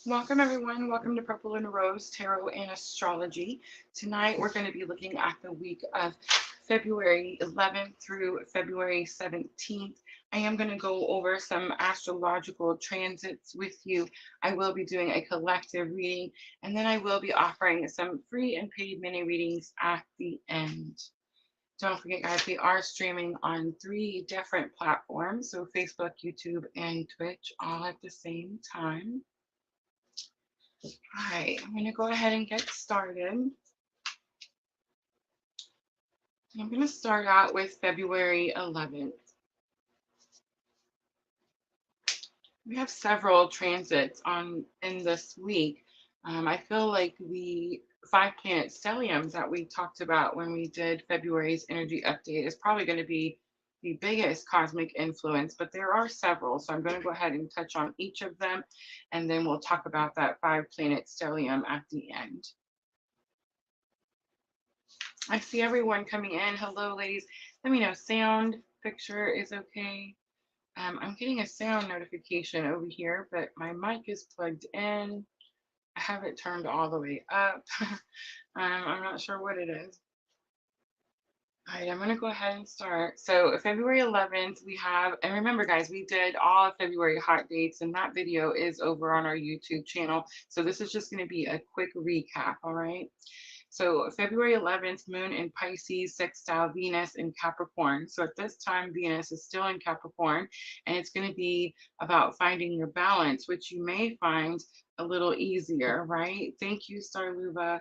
Welcome everyone. Welcome to Purple and Rose Tarot and Astrology. Tonight we're going to be looking at the week of February 11th through February 17th. I am going to go over some astrological transits with you. I will be doing a collective reading, and then I will be offering some free and paid mini readings at the end. Don't forget, guys, we are streaming on 3 different platforms, so Facebook, YouTube, and Twitch, all at the same time. All right, I'm going to go ahead and get started. I'm going to start out with February 11th. We have several transits in this week. I feel like the 5-planet stelliums that we talked about when we did February's energy update is probably going to be the biggest cosmic influence, but there are several. So I'm going to go ahead and touch on each of them, and then we'll talk about that 5-planet stellium at the end. I see everyone coming in. Hello, ladies. Let me know. Sound picture is okay. I'm getting a sound notification over here, but my mic is plugged in. I have it turned all the way up. I'm not sure what it is. All right, I'm going to go ahead and start. So February 11th, we have, and remember guys, we did all of February hot dates, and that video is over on our YouTube channel. So this is just going to be a quick recap, all right? So February 11th, Moon in Pisces, sextile Venus in Capricorn. So at this time, Venus is still in Capricorn, and it's going to be about finding your balance, which you may find a little easier, right? Thank you, Starluva.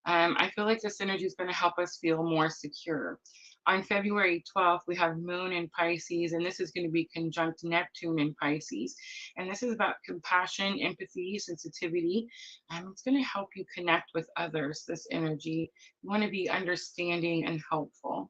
I feel like this energy is going to help us feel more secure. On February 12th, we have Moon in Pisces, and this is going to be conjunct Neptune in Pisces. And this is about compassion, empathy, sensitivity. It's going to help you connect with others, this energy. You want to be understanding and helpful.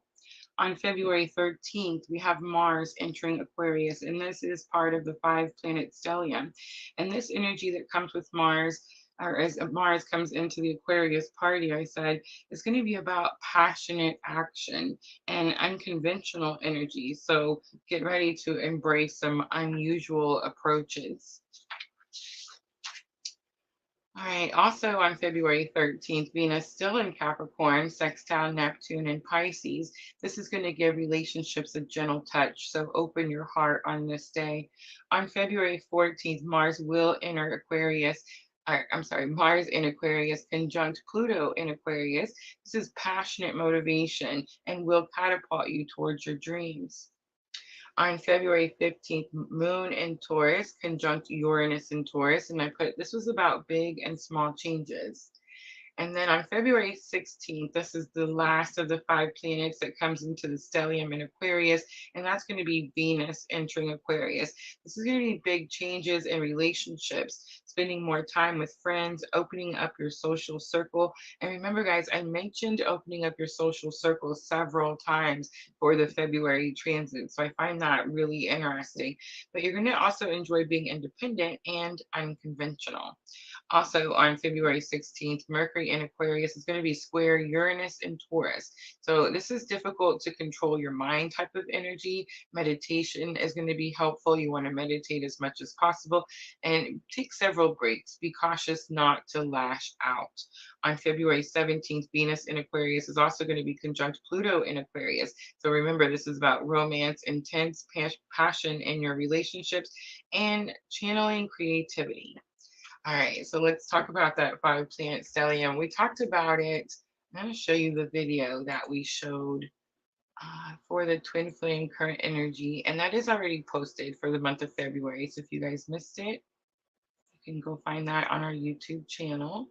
On February 13th, we have Mars entering Aquarius, and this is part of the 5-planet stellium. And this energy that comes with Mars, or as Mars comes into the Aquarius party, I said, is going to be about passionate action and unconventional energy. So get ready to embrace some unusual approaches. All right, also on February 13th, Venus still in Capricorn, sextile Neptune in Pisces. This is going to give relationships a gentle touch, so open your heart on this day. On February 14th, Mars will enter Aquarius. Mars in Aquarius conjunct Pluto in Aquarius. This is passionate motivation and will catapult you towards your dreams. On February 15th, Moon in Taurus conjunct Uranus in Taurus. And I put this was about big and small changes. And then on February 16th, this is the last of the 5 planets that comes into the stellium in Aquarius, and that's going to be Venus entering Aquarius. This is going to be big changes in relationships, spending more time with friends, opening up your social circle. And remember, guys, I mentioned opening up your social circle several times for the February transit, so I find that really interesting. But you're going to also enjoy being independent and unconventional. Also on February 16th, Mercury in Aquarius is going to be square Uranus in Taurus. So this is difficult to control your mind type of energy. Meditation is going to be helpful. You want to meditate as much as possible and take several breaks. Be cautious not to lash out. On February 17th, Venus in Aquarius is also going to be conjunct Pluto in Aquarius. So remember, this is about romance, intense passion in your relationships, and channeling creativity. All right, so let's talk about that 5-planet stellium. We talked about it. I'm going to show you the video that we showed for the twin flame current energy, and that is already posted for the month of February. So if you guys missed it, you can go find that on our YouTube channel.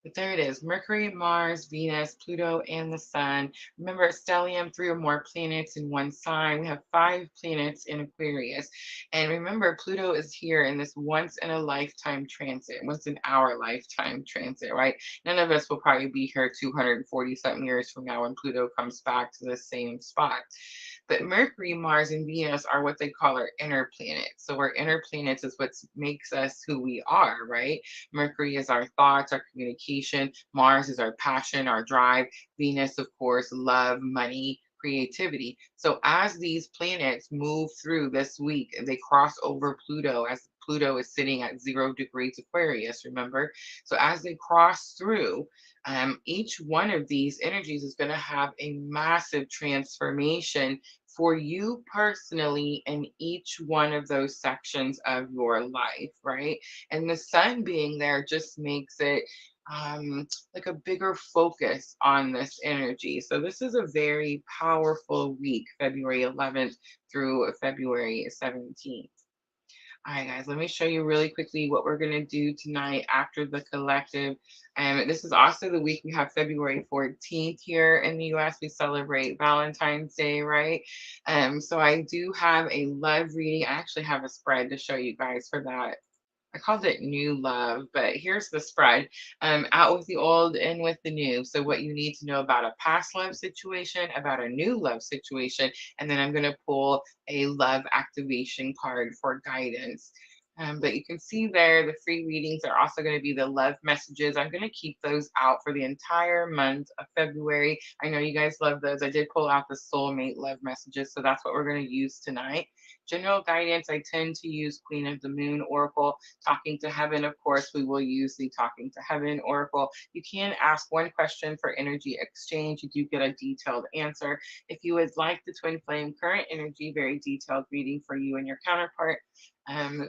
But there it is, Mercury, Mars, Venus, Pluto, and the Sun. Remember, stellium, 3 or more planets in one sign. We have 5 planets in Aquarius. And remember, Pluto is here in this once in a lifetime transit, once in our lifetime transit, right? None of us will probably be here 240 something years from now when Pluto comes back to the same spot. But Mercury, Mars, and Venus are what they call our inner planets. So our inner planets is what makes us who we are, right? Mercury is our thoughts, our communication. Mars is our passion, our drive. Venus, of course, love, money, creativity. So as these planets move through this week, they cross over Pluto as Pluto is sitting at 0 degrees Aquarius, remember? So as they cross through, each one of these energies is going to have a massive transformation for you personally in each one of those sections of your life, right? And the sun being there just makes it like a bigger focus on this energy. So this is a very powerful week, February 11th through February 17th. All right, guys, let me show you really quickly what we're going to do tonight after the collective. This is also the week we have February 14th here in the US. We celebrate Valentine's Day, right? So I do have a love reading. I actually have a spread to show you guys for that. I called it new love, but here's the spread. Out with the old, in with the new. So what you need to know about a past love situation, about a new love situation, and then I'm going to pull a love activation card for guidance. But you can see there the free readings are also going to be the love messages. I'm going to keep those out for the entire month of February. I know you guys love those. I did pull out the soulmate love messages, so that's what we're going to use tonight. General guidance, I tend to use Queen of the Moon Oracle. Talking to Heaven, of course, we will use the Talking to Heaven Oracle. You can ask one question for energy exchange. You do get a detailed answer. If you would like the Twin Flame Current Energy, very detailed reading for you and your counterpart,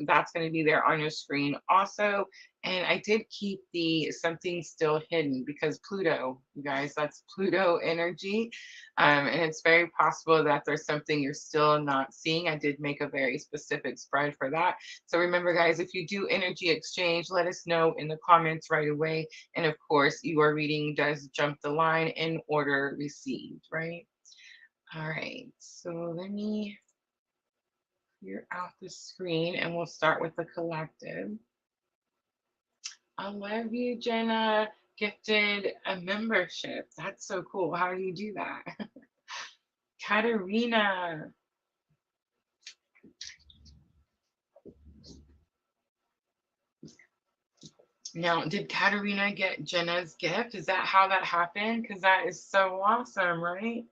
that's going to be there on your screen also. And I did keep the Something Still Hidden because Pluto, you guys, that's Pluto energy. And it's very possible that there's something you're still not seeing. I did make a very specific spread for that. So remember, guys, if you do energy exchange, let us know in the comments right away. And of course, your reading does jump the line in order received, right? All right, so let me clear out the screen and we'll start with the collective. I love you, Jenna. Gifted a membership. That's so cool. How do you do that? Katerina. Now, did Katerina get Jenna's gift? Is that how that happened? Because that is so awesome, right?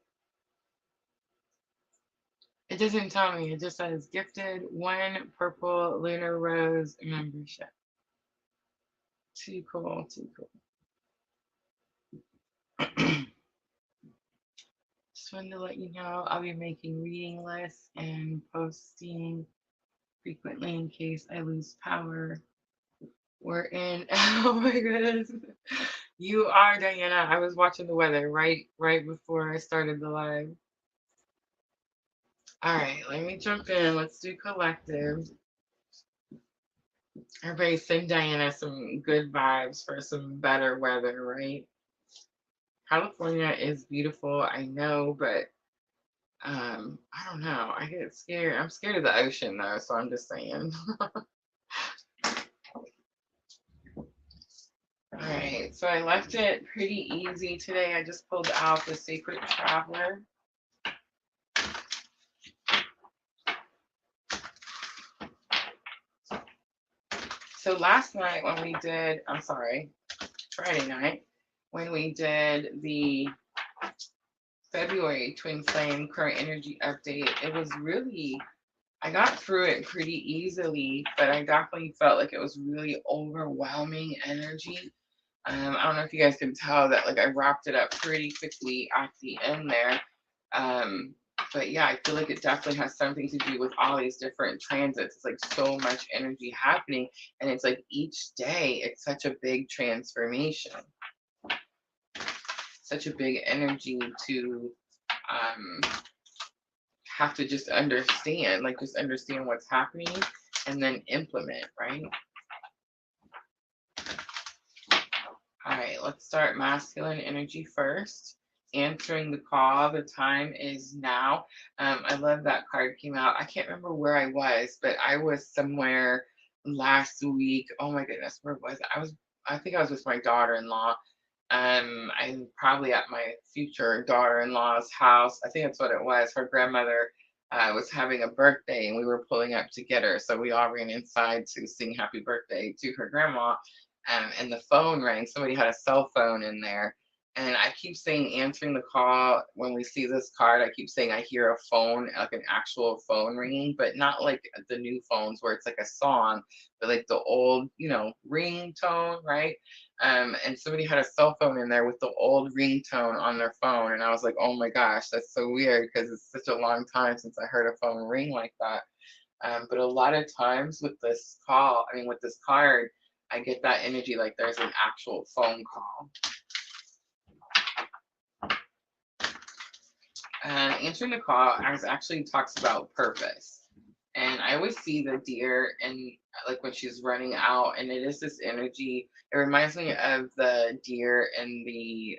It doesn't tell me. It just says gifted one purple lunar rose membership. Too cool, too cool. Just wanted to let you know I'll be making reading lists and posting frequently in case I lose power. We're in. Oh my goodness. You are Diana. I was watching the weather right before I started the live. All right, let me jump in. Let's do collective. Everybody send Diana some good vibes for some better weather, right? California is beautiful, I know, but I don't know. I get scared. I'm scared of the ocean though, so I'm just saying. All right, so I left it pretty easy today. I just pulled out the Sacred Traveler. So last night when we did, Friday night, when we did the February Twin Flame Current Energy Update, it was really, I got through it pretty easily, but I definitely felt like it was really overwhelming energy. I don't know if you guys can tell that like I wrapped it up pretty quickly at the end there. But yeah, I feel like it definitely has something to do with all these different transits. It's like so much energy happening, and it's like each day it's such a big transformation, such a big energy to have to just understand, like just understand what's happening and then implement, right? All right, let's start masculine energy first. Answering the call, the time is now. I love that card came out. I can't remember where I was, but I was somewhere last week. Oh my goodness, where was I? I think I was with my daughter-in-law. I'm probably at my future daughter-in-law's house. I think that's what it was. Her grandmother was having a birthday and we were pulling up to get her. So we all ran inside to sing happy birthday to her grandma. And the phone rang. Somebody had a cell phone in there. And I keep saying answering the call. When we see this card, I keep saying I hear a phone, like an actual phone ringing, but not like the new phones where it's like a song, but like the old, ringtone, right? And somebody had a cell phone in there with the old ringtone on their phone. And I was like, oh my gosh, that's so weird because it's such a long time since I heard a phone ring like that. But a lot of times with this call, I mean, with this card, I get that energy like there's an actual phone call. And answering the call actually talks about purpose. And I always see the deer and like when she's running out, and it is this energy. It reminds me of the deer and the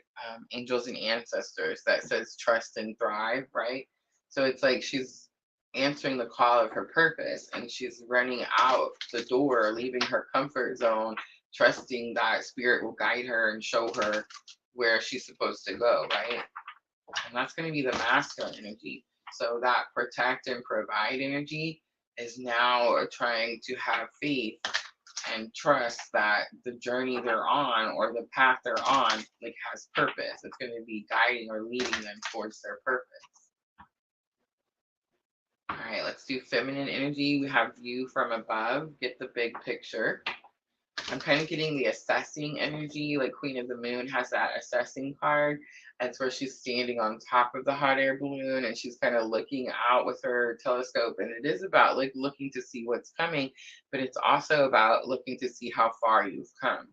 angels and ancestors that says trust and thrive, right? So it's like she's answering the call of her purpose and she's running out the door, leaving her comfort zone, trusting that spirit will guide her and show her where she's supposed to go, right? And that's going to be the masculine energy. So that protect and provide energy is now trying to have faith and trust that the journey they're on or the path they're on like has purpose. It's going to be guiding or leading them towards their purpose. All right, let's do feminine energy. We have view from above, get the big picture. I'm kind of getting the assessing energy, like Queen of the Moon has that assessing card. That's where she's standing on top of the hot air balloon and she's kind of looking out with her telescope. And it is about like looking to see what's coming, but it's also about looking to see how far you've come.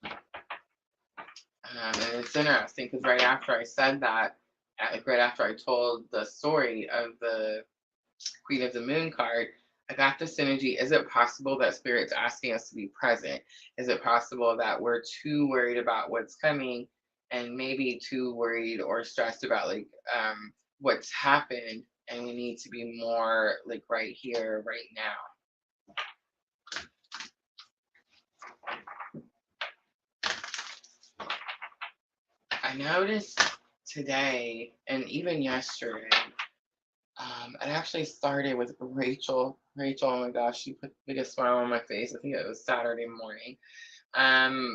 And it's interesting because right after I said that, like right after I told the story of the Queen of the Moon card, I got this energy. Is it possible that Spirit's asking us to be present? Is it possible that we're too worried about what's coming and maybe too worried or stressed about like what's happened, and we need to be more like right here, right now? I noticed today and even yesterday, it actually started with Rachel. Rachel, oh my gosh, she put the biggest smile on my face. I think it was Saturday morning.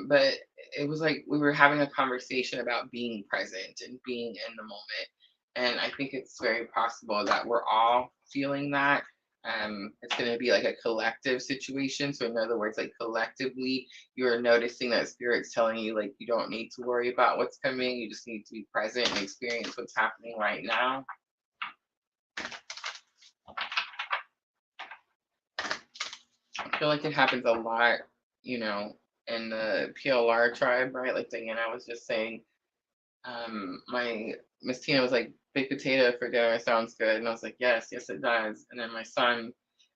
But it was like we were having a conversation about being present and being in the moment. And I think it's very possible that we're all feeling that. It's going to be like a collective situation. So, in other words, like collectively, you're noticing that spirit's telling you, like, you don't need to worry about what's coming. You just need to be present and experience what's happening right now. I feel like it happens a lot, in the PLR tribe, right? Like Diana was just saying, my Miss Tina was like, baked potato for dinner sounds good. And I was like, yes, yes, it does. And then my son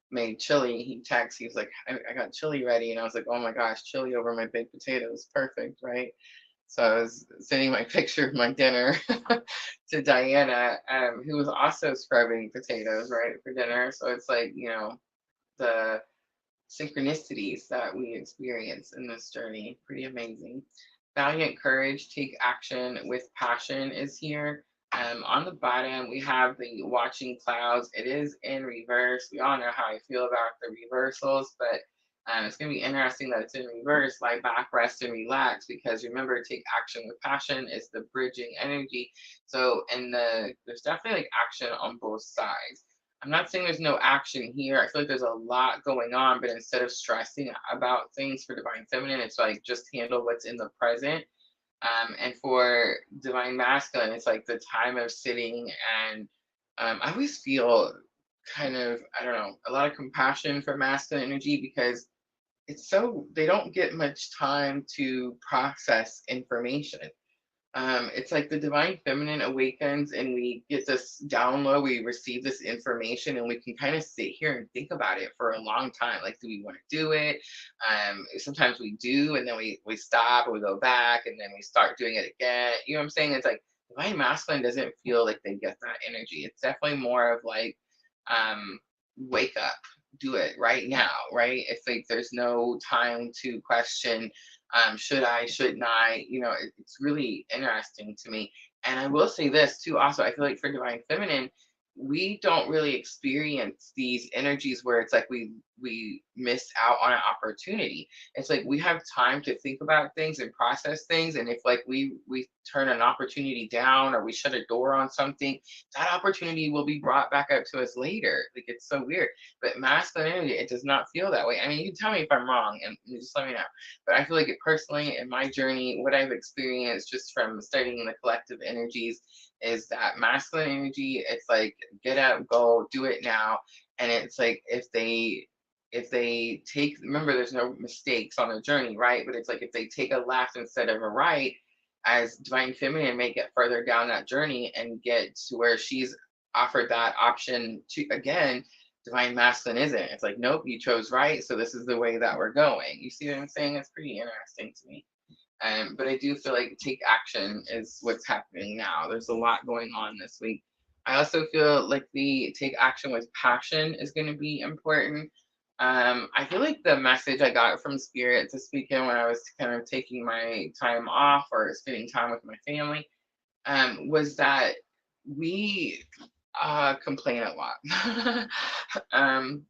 made chili. He was like, I got chili ready. And I was like, oh my gosh, chili over my baked potatoes. Perfect, right? So I was sending my picture of my dinner to Diana, who was also scrubbing potatoes, right, for dinner. So it's like, the synchronicities that we experience in this journey. Pretty amazing. Valiant courage, take action with passion is here. On the bottom, we have the watching clouds. It is in reverse. We all know how I feel about the reversals, but it's going to be interesting that it's in reverse. Lie back, rest, and relax, because remember, take action with passion is the bridging energy. So, there's definitely like action on both sides. I'm not saying there's no action here. I feel like there's a lot going on, but instead of stressing about things for Divine Feminine, it's like just handle what's in the present. And for Divine Masculine, it's like the time of sitting and I always feel kind of, I don't know, a lot of compassion for masculine energy because they don't get much time to process information. It's like the divine feminine awakens and we get this download, we receive this information and we can kind of sit here and think about it for a long time. Like, do we want to do it? Sometimes we do, and then we stop and we go back and then we start doing it again. You know what I'm saying? It's like divine masculine doesn't feel like they get that energy. It's definitely more of like, wake up, do it right now, right? It's like there's no time to question, should I, shouldn't I? It's really interesting to me. And I will say this too, also, I feel like for Divine Feminine, we don't really experience these energies where it's like we miss out on an opportunity. It's like we have time to think about things and process things, and if like we turn an opportunity down or we shut a door on something, that opportunity will be brought back up to us later. Like it's so weird. But masculine energy, it does not feel that way. I mean, you can tell me if I'm wrong and you just let me know. But I feel like it personally in my journey, what I've experienced just from studying the collective energies is that masculine energy, it's like get up, go, do it now. And it's like if they take, remember there's no mistakes on the journey, right? But it's like if they take a left instead of a right, as divine feminine may get further down that journey and get to where she's offered that option to again, divine masculine isn't. It's like, nope, you chose right, so this is the way that we're going. You see what I'm saying? It's pretty interesting to me. But I do feel like take action is what's happening now. There's a lot going on this week. I also feel like the take action with passion is going to be important. I feel like the message I got from Spirit to speak in when I was kind of taking my time off or spending time with my family was that we complain a lot.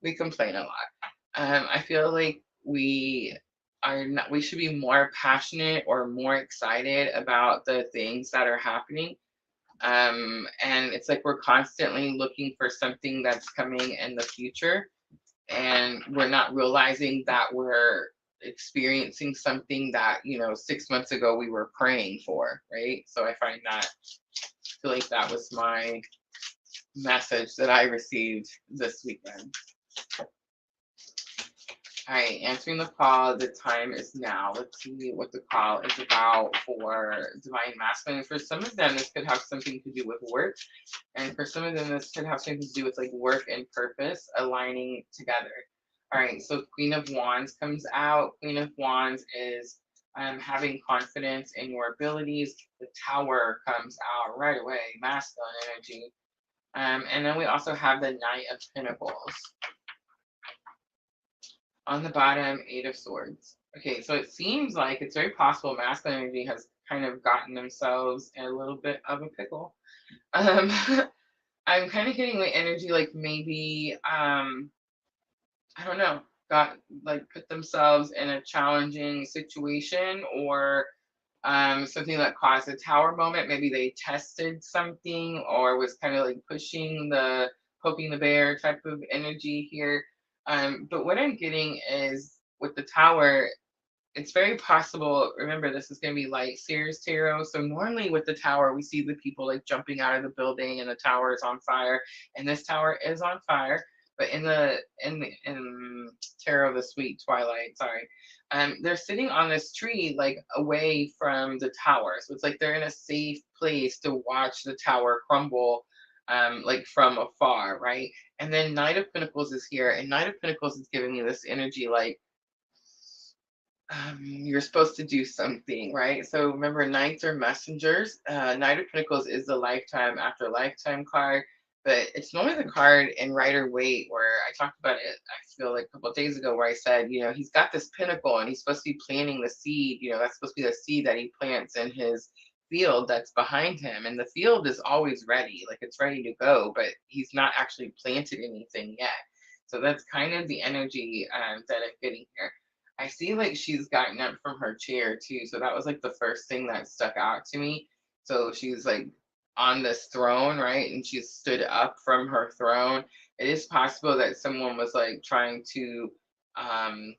We complain a lot. I feel like we should be more passionate or more excited about the things that are happening. And it's like we're constantly looking for something that's coming in the future, and we're not realizing that we're experiencing something that 6 months ago we were praying for, right? So I find that, feel like that was my message that I received this weekend. All right, answering the call. The time is now. Let's see what the call is about for divine masculine. For some of them, this could have something to do with work, and for some of them, this could have something to do with like work and purpose aligning together. All right, so Queen of Wands comes out. Queen of Wands is having confidence in your abilities. The Tower comes out right away, masculine energy. And then we also have the Knight of Pentacles. On the bottom, Eight of Swords. Okay, so it seems like it's very possible masculine energy has kind of gotten themselves in a little bit of a pickle. Um, I'm kind of getting the energy like maybe, I don't know, got like put themselves in a challenging situation or something that caused a tower moment. Maybe they tested something or was kind of like poking the bear type of energy here. But what I'm getting is with the tower, it's very possible. Remember, this is going to be like Sears Tarot. So normally with the tower, we see the people like jumping out of the building and the tower is on fire, and this tower is on fire. But in Tarot of the Sweet Twilight, sorry, they're sitting on this tree like away from the tower. So it's like they're in a safe place to watch the tower crumble, like from afar, right? And then Knight of Pentacles is here, and Knight of Pentacles is giving me this energy like you're supposed to do something, right? So remember, knights are messengers. Knight of Pentacles is the lifetime after lifetime card, but it's normally the card in Rider Waite where I talked about it, I feel like a couple of days ago, where I said, he's got this pinnacle and he's supposed to be planting the seed. That's supposed to be the seed that he plants in his field that's behind him. And the field is always ready, like it's ready to go, but he's not actually planted anything yet. So that's kind of the energy that I'm getting here. I see like she's gotten up from her chair too. So that was like the first thing that stuck out to me. So she's like on this throne, right? And she stood up from her throne. It is possible that someone was like trying to um,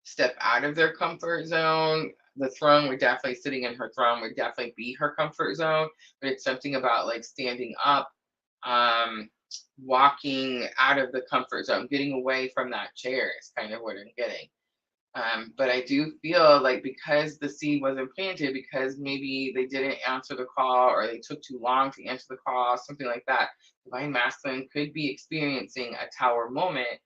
step out of their comfort zone. The throne would definitely, sitting in her throne would definitely be her comfort zone, but it's something about like standing up, um, walking out of the comfort zone, getting away from that chair is kind of what I'm getting. But I do feel like because the seed wasn't planted, because maybe they didn't answer the call or they took too long to answer the call, something like that, divine masculine could be experiencing a tower moment.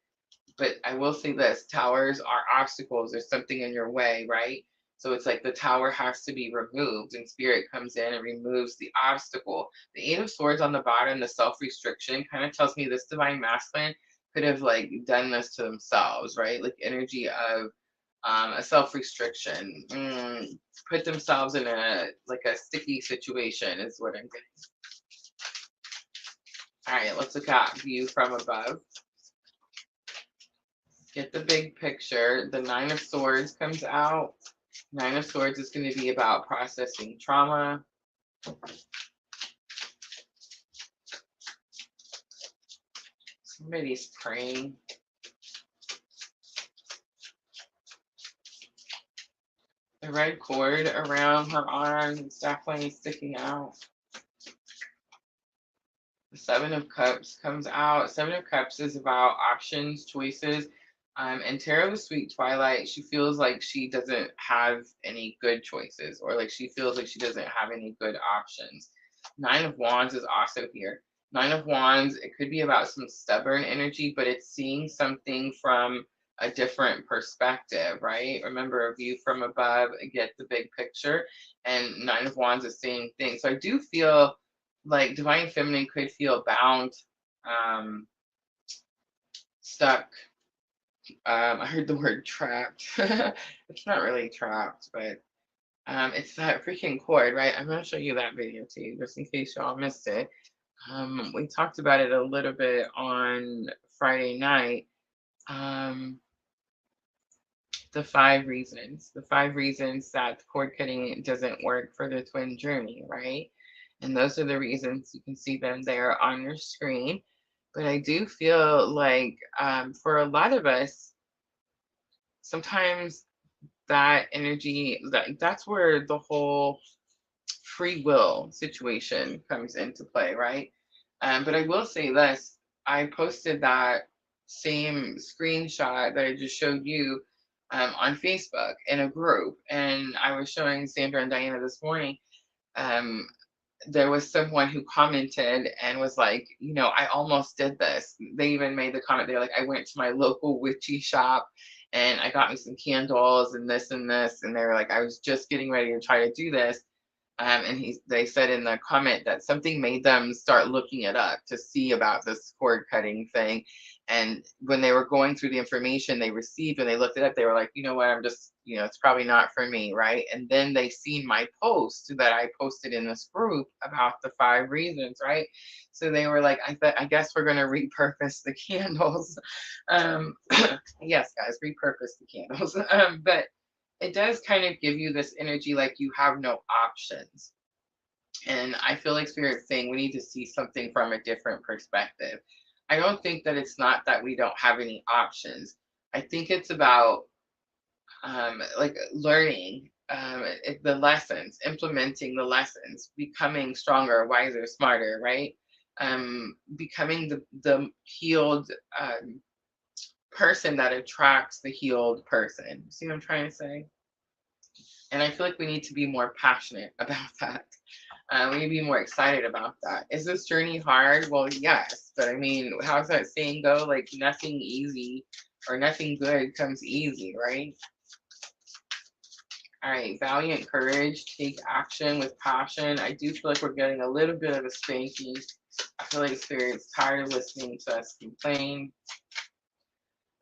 But I will say this, towers are obstacles. There's something in your way, right? So it's like the tower has to be removed, and spirit comes in and removes the obstacle. The Eight of Swords on the bottom, the self-restriction, kind of tells me this divine masculine could have like done this to themselves, right? Like energy of a self-restriction, put themselves in a sticky situation is what I'm getting. All right, let's look at view from above. Get the big picture. The Nine of Swords comes out. Nine of Swords is going to be about processing trauma. Somebody's praying. The red cord around her arm is definitely sticking out. The Seven of Cups comes out. Seven of Cups is about options, choices. And Tarot the Sweet Twilight, she feels like she doesn't have any good choices, or like she feels like she doesn't have any good options. Nine of Wands is also here. Nine of Wands, it could be about some stubborn energy, but it's seeing something from a different perspective, right? Remember, a view from above, get the big picture. And Nine of Wands is same thing. So I do feel like Divine Feminine could feel bound, stuck. I heard the word trapped. It's not really trapped, but it's that freaking cord, right? I'm gonna show you that video too, just in case y'all missed it. We talked about it a little bit on Friday night. Um, the 5 reasons, that cord cutting doesn't work for the twin journey, right? And those are the reasons. You can see them there on your screen. But I do feel like for a lot of us, sometimes that energy, that's where the whole free will situation comes into play, right? But I will say this, I posted that same screenshot that I just showed you on Facebook in a group, and I was showing Sandra and Diana this morning. um, there was someone who commented and was like, I almost did this. They even made the comment, they're like, I went to my local witchy shop and I got me some candles and this and this. And they were like, I was just getting ready to try to do this. And they said in the comment that something made them start looking it up to see about this cord cutting thing. And when they were going through the information they received and they looked it up, they were like, you know what, I'm just, it's probably not for me, right? And then they seen my post that I posted in this group about the 5 reasons, right? So they were like, I guess we're going to repurpose the candles. Um, yes, guys, repurpose the candles. But it does kind of give you this energy like you have no options. And I feel like Spirit's saying we need to see something from a different perspective. I don't think that it's not that we don't have any options. I think it's about like learning the lessons, implementing the lessons, becoming stronger, wiser, smarter, right? Becoming the healed person that attracts the healed person. See what I'm trying to say? And I feel like we need to be more passionate about that. We need to be more excited about that. Is this journey hard? Well, yes. But I mean, how's that saying go? Like, nothing easy or nothing good comes easy, right? All right, valiant courage, take action with passion. I do feel like we're getting a little bit of a spanking. I feel like Spirit's tired of listening to us complain.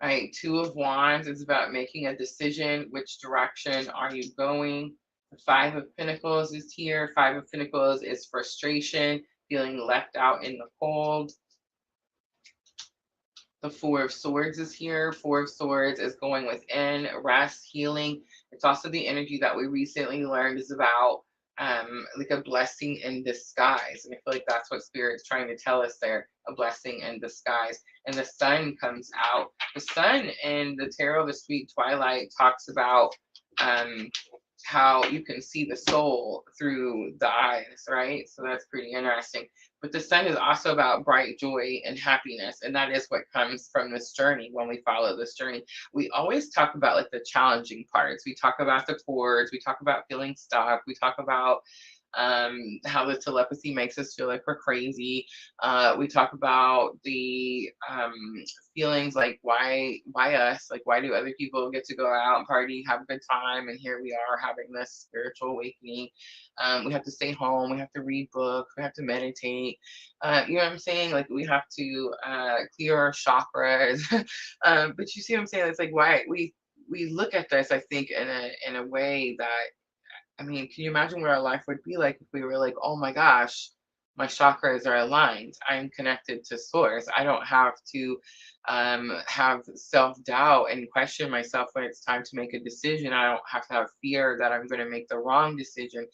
All right, Two of Wands is about making a decision. Which direction are you going? The Five of Pentacles is here. Five of Pentacles is frustration, feeling left out in the cold. The Four of Swords is here. Four of Swords is going within, rest, healing. It's also the energy that we recently learned is about like a blessing in disguise. And I feel like that's what Spirit's trying to tell us there, a blessing in disguise. And the Sun comes out. The Sun in the Tarot, the Sweet Twilight, talks about how you can see the soul through the eyes, right? So that's pretty interesting. But the Sun is also about bright joy and happiness. And that is what comes from this journey when we follow this journey. We always talk about like the challenging parts. We talk about the cords, we talk about feeling stuck, we talk about how the telepathy makes us feel like we're crazy. We talk about the feelings like why us? Like, why do other people get to go out and party, have a good time, and here we are having this spiritual awakening? We have to stay home. We have to read books. We have to meditate. You know what I'm saying? Like, we have to clear our chakras. But you see what I'm saying? It's like why we look at this, I think, in a way that, I mean, can you imagine what our life would be like if we were like, oh my gosh, my chakras are aligned. I'm connected to source. I don't have to have self doubt and question myself when it's time to make a decision. I don't have to have fear that I'm going to make the wrong decision.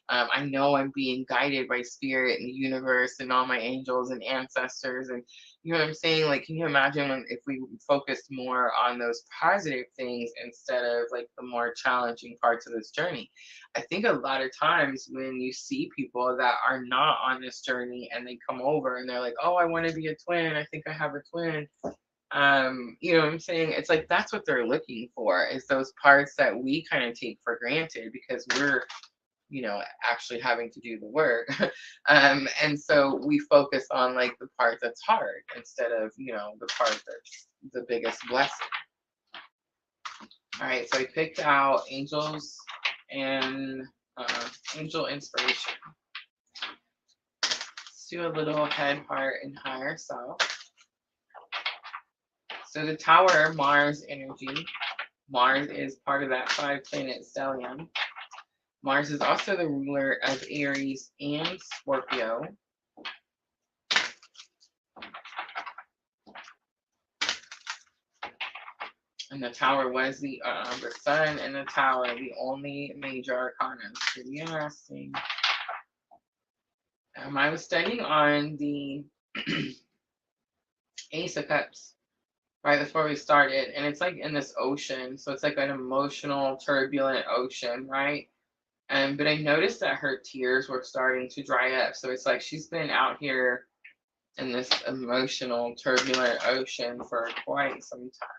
I know I'm being guided by spirit and the universe and all my angels and ancestors. And you know what I'm saying? Like, can you imagine if we focused more on those positive things instead of like the more challenging parts of this journey? I think a lot of times when you see people that are not on this journey and they come over and they're like, oh, I want to be a twin. I think I have a twin. You know what I'm saying? It's like that's what they're looking for is those parts that we kind of take for granted because we're, actually having to do the work. And so we focus on like the part that's hard instead of, the part that's the biggest blessing. All right, so I picked out angels and angel inspiration. Let's do a little head, heart, and higher self. So the tower, Mars energy. Mars is part of that 5-planet stellium. Mars is also the ruler of Aries and Scorpio. And the tower was the sun and the tower, the only major arcana. It's pretty interesting. I was studying on the Ace of Cups right before we started, and it's like in this ocean, so it's like an emotional, turbulent ocean, right? But I noticed that her tears were starting to dry up, so it's like she's been out here in this emotional, turbulent ocean for quite some time.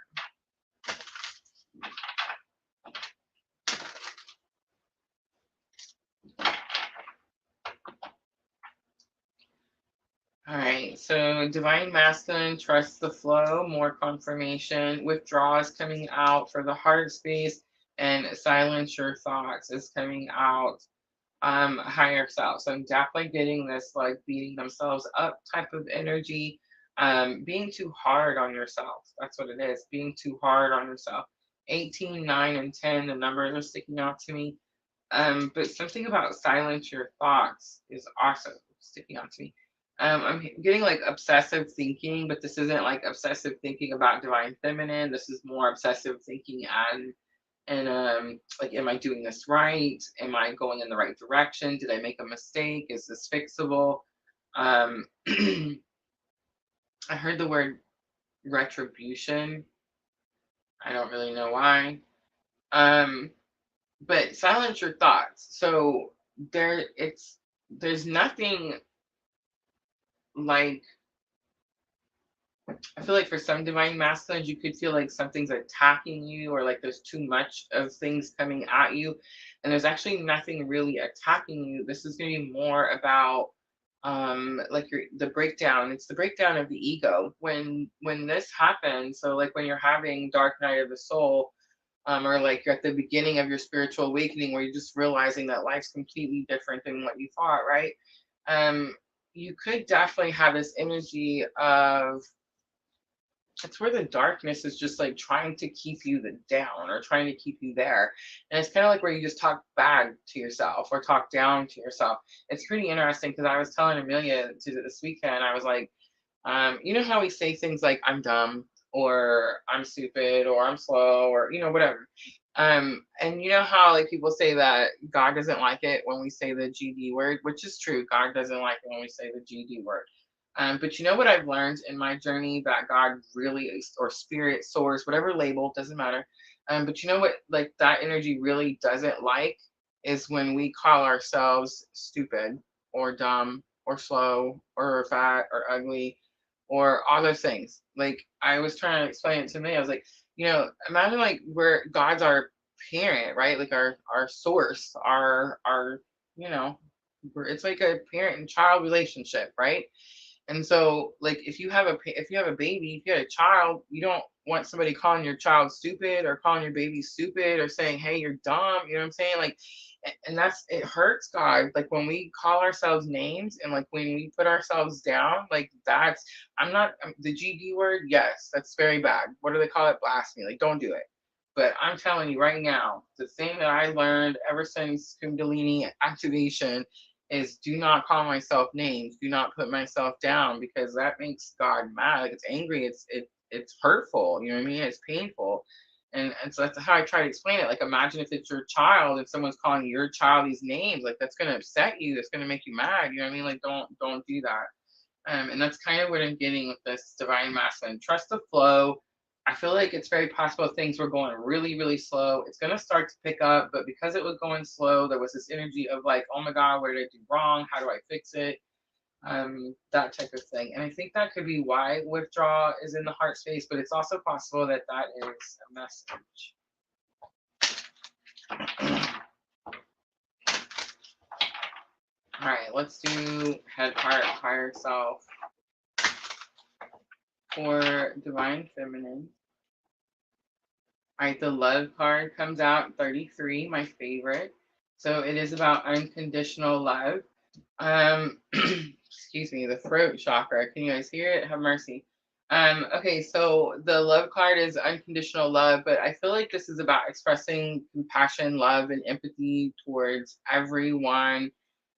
All right, so divine masculine, trust the flow, more confirmation, withdrawals coming out for the heart space, and silence your thoughts is coming out. Higher self. So I'm definitely getting this like beating themselves up type of energy. Being too hard on yourself. That's what it is. Being too hard on yourself. 18, 9, and 10, the numbers are sticking out to me. But something about silence your thoughts is also sticking out to me. I'm getting like obsessive thinking, but this isn't like obsessive thinking about divine feminine. This is more obsessive thinking and like, am I doing this right? Am I going in the right direction? Did I make a mistake? Is this fixable? Um, I heard the word retribution. I don't really know why. Um, but silence your thoughts. So there's nothing like I feel like for some divine masculines, you could feel like something's attacking you or like there's too much of things coming at you. And there's actually nothing really attacking you. This is going to be more about like the breakdown. It's the breakdown of the ego. When this happens, so like when you're having dark night of the soul, or like you're at the beginning of your spiritual awakening where you're just realizing that life's completely different than what you thought, right? You could definitely have this energy of it's where the darkness is just like trying to keep you down or trying to keep you there. And it's kind of like where you just talk bad to yourself or talk down to yourself. It's pretty interesting because I was telling Amelia this weekend, I was like, you know how we say things like I'm dumb or I'm stupid or I'm slow or whatever. And you know how like people say that God doesn't like it when we say the GD word, which is true. God doesn't like it when we say the GD word. But you know what I've learned in my journey that God really is, or spirit, source, whatever label, doesn't matter. But you know what, like that energy really doesn't like is when we call ourselves stupid or dumb or slow or fat or ugly or all those things. Like I was trying to explain it to me. I was like, imagine like where God's our parent, right? Like our source, our it's like a parent and child relationship, right? And so, like, if you have a baby, if you have a child, you don't want somebody calling your child stupid or calling your baby stupid or saying, "Hey, you're dumb." You know what I'm saying? Like, and that's it hurts God. Like when we call ourselves names and like when we put ourselves down, like that's I'm not the GD word. Yes, that's very bad. What do they call it? Blasphemy. Like, don't do it. But I'm telling you right now, the thing that I learned ever since Kundalini activation is do not call myself names, do not put myself down, because that makes God mad. Like, it's angry, it's hurtful, you know what I mean? It's painful. And so that's how I try to explain it. Like, imagine if it's your child, if someone's calling your child these names, like, that's gonna upset you, that's gonna make you mad, you know what I mean? Like, don't do that. And that's kind of what I'm getting with this divine masculine. Trust the flow. I feel like it's very possible things were going really, really slow. It's going to start to pick up, but because it was going slow, there was this energy of like, oh my God, what did I do wrong? How do I fix it? That type of thing. And I think that could be why withdraw is in the heart space, but it's also possible that that is a message. All right, let's do head, heart, higher self for divine feminine. All right, the love card comes out, 33, my favorite. So it is about unconditional love. Excuse me, the throat chakra. Can you guys hear it? Have mercy. Okay, so the love card is unconditional love, but I feel like this is about expressing compassion, love, and empathy towards everyone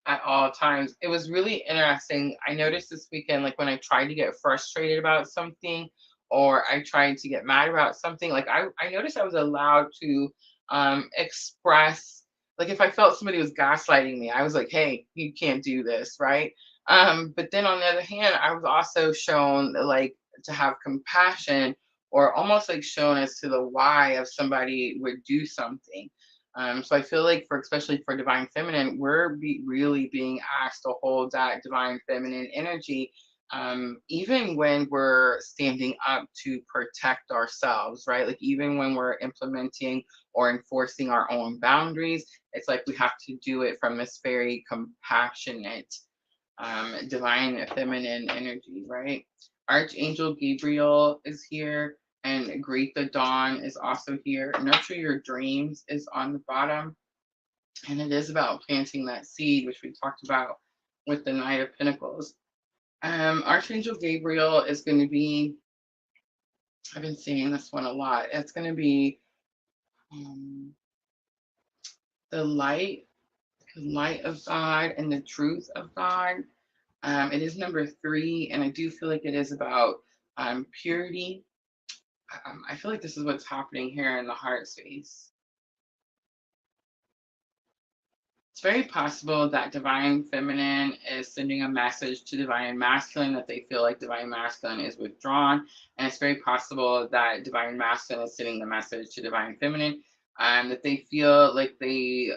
at all times. It was really interesting. I noticed this weekend, like when I tried to get frustrated about something or I tried to get mad about something, like I noticed I was allowed to express, like if I felt somebody was gaslighting me, I was like, hey, you can't do this, right? But then on the other hand, I was also shown like to have compassion or almost like shown as to the why of somebody would do something. So I feel like for especially for divine feminine, really being asked to hold that divine feminine energy, even when we're standing up to protect ourselves, right? Like even when we're implementing or enforcing our own boundaries, it's like we have to do it from this very compassionate, divine feminine energy, right? Archangel Gabriel is here, and Greet the Dawn is also here. Nurture Your Dreams is on the bottom, and it is about planting that seed, which we talked about with the Knight of Pentacles. Archangel Gabriel is going to be, I've been seeing this one a lot. It's going to be um, the light of God and the truth of God. It is number 3, and I do feel like it is about purity. I feel like this is what's happening here in the heart space. It's very possible that divine feminine is sending a message to divine masculine that they feel like divine masculine is withdrawn. And it's very possible that divine masculine is sending the message to divine feminine, that they feel like they,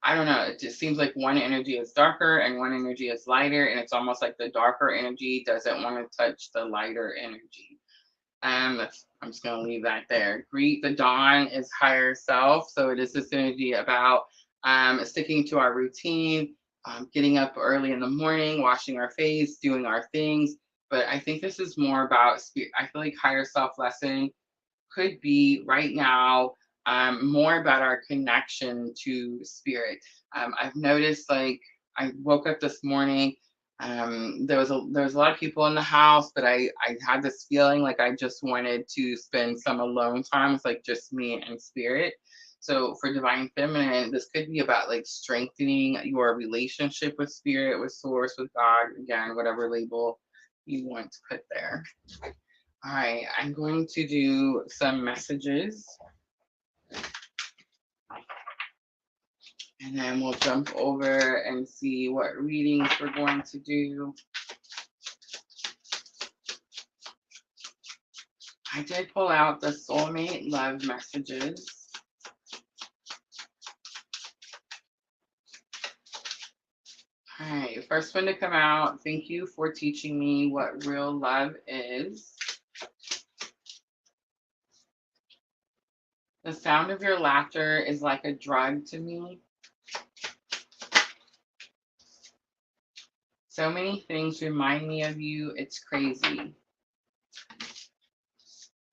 I don't know, it just seems like one energy is darker and one energy is lighter. And it's almost like the darker energy doesn't want to touch the lighter energy. I'm just going to leave that there. Greet the Dawn is higher self. So it is this energy about sticking to our routine, getting up early in the morning, washing our face, doing our things. But I think this is more about spirit. I feel like higher self lesson could be right now more about our connection to spirit. I've noticed, like, I woke up this morning. There was a lot of people in the house, but I had this feeling like I just wanted to spend some alone time with like just me and spirit. So for divine feminine, this could be about like strengthening your relationship with spirit, with source, with God, again, whatever label you want to put there. All right, I'm going to do some messages and then we'll jump over and see what readings we're going to do. I did pull out the soulmate love messages. All right, first one to come out. Thank you for teaching me what real love is. The sound of your laughter is like a drug to me. So many things remind me of you. It's crazy.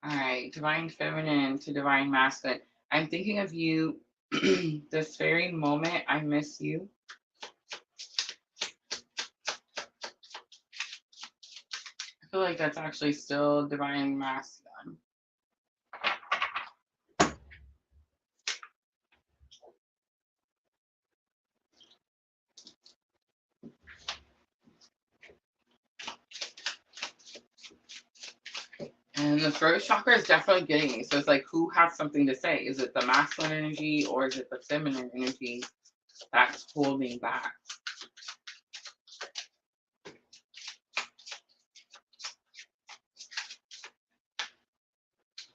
All right, divine feminine to divine masculine. I'm thinking of you this very moment. I miss you. I feel like that's actually still divine masculine. And the throat chakra is definitely getting me. So it's like, who has something to say? Is it the masculine energy or is it the feminine energy that's holding back?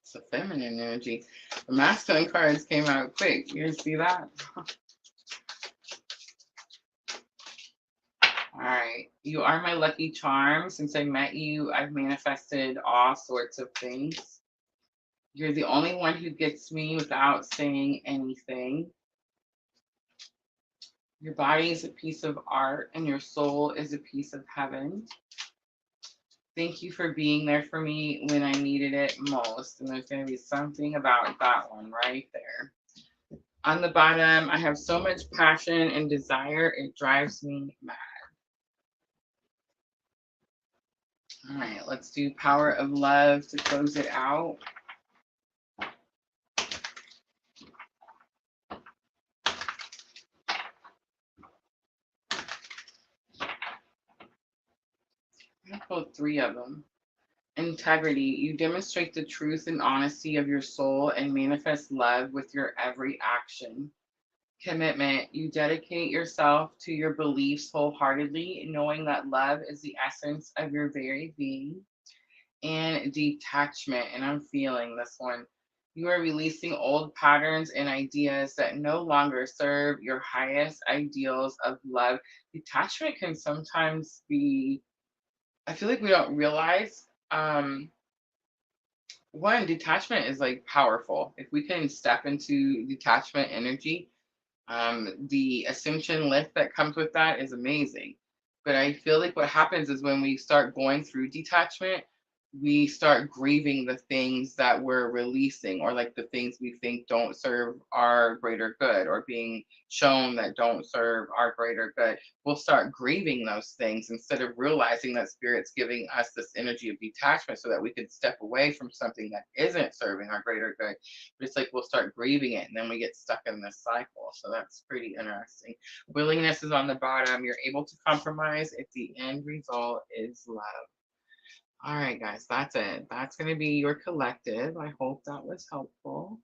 It's the feminine energy. The masculine cards came out quick. You see that? All right. You are my lucky charm. Since I met you, I've manifested all sorts of things. You're the only one who gets me without saying anything. Your body is a piece of art and your soul is a piece of heaven. Thank you for being there for me when I needed it most. And there's going to be something about that one right there. On the bottom, I have so much passion and desire, it drives me mad. All right, let's do Power of Love to close it out. I pulled 3 of them. Integrity. You demonstrate the truth and honesty of your soul and manifest love with your every action. Commitment. You dedicate yourself to your beliefs wholeheartedly, knowing that love is the essence of your very being. And detachment. And I'm feeling this one. You are releasing old patterns and ideas that no longer serve your highest ideals of love. Detachment can sometimes be, I feel like we don't realize. One, detachment is like powerful. If we can step into detachment energy, the ascension lift that comes with that is amazing. But I feel like what happens is when we start going through detachment, we start grieving the things that we're releasing, or like the things we think don't serve our greater good, or being shown that don't serve our greater good. We'll start grieving those things instead of realizing that spirit's giving us this energy of detachment so that we can step away from something that isn't serving our greater good. But it's like we'll start grieving it and then we get stuck in this cycle. So that's pretty interesting. Willingness is on the bottom. You're able to compromise if the end result is love. All right, guys, that's it. That's going to be your collective. I hope that was helpful.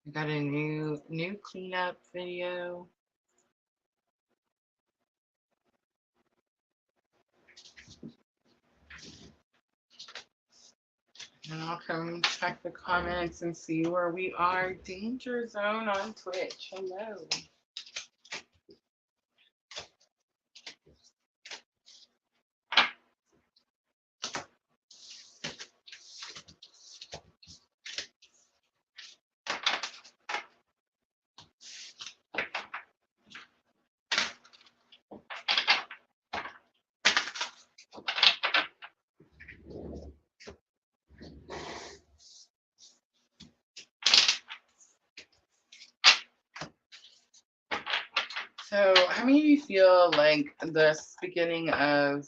I got a new cleanup video. And I'll come check the comments and see where we are. Danger Zone on Twitch. Hello. So, how many of you feel like this beginning of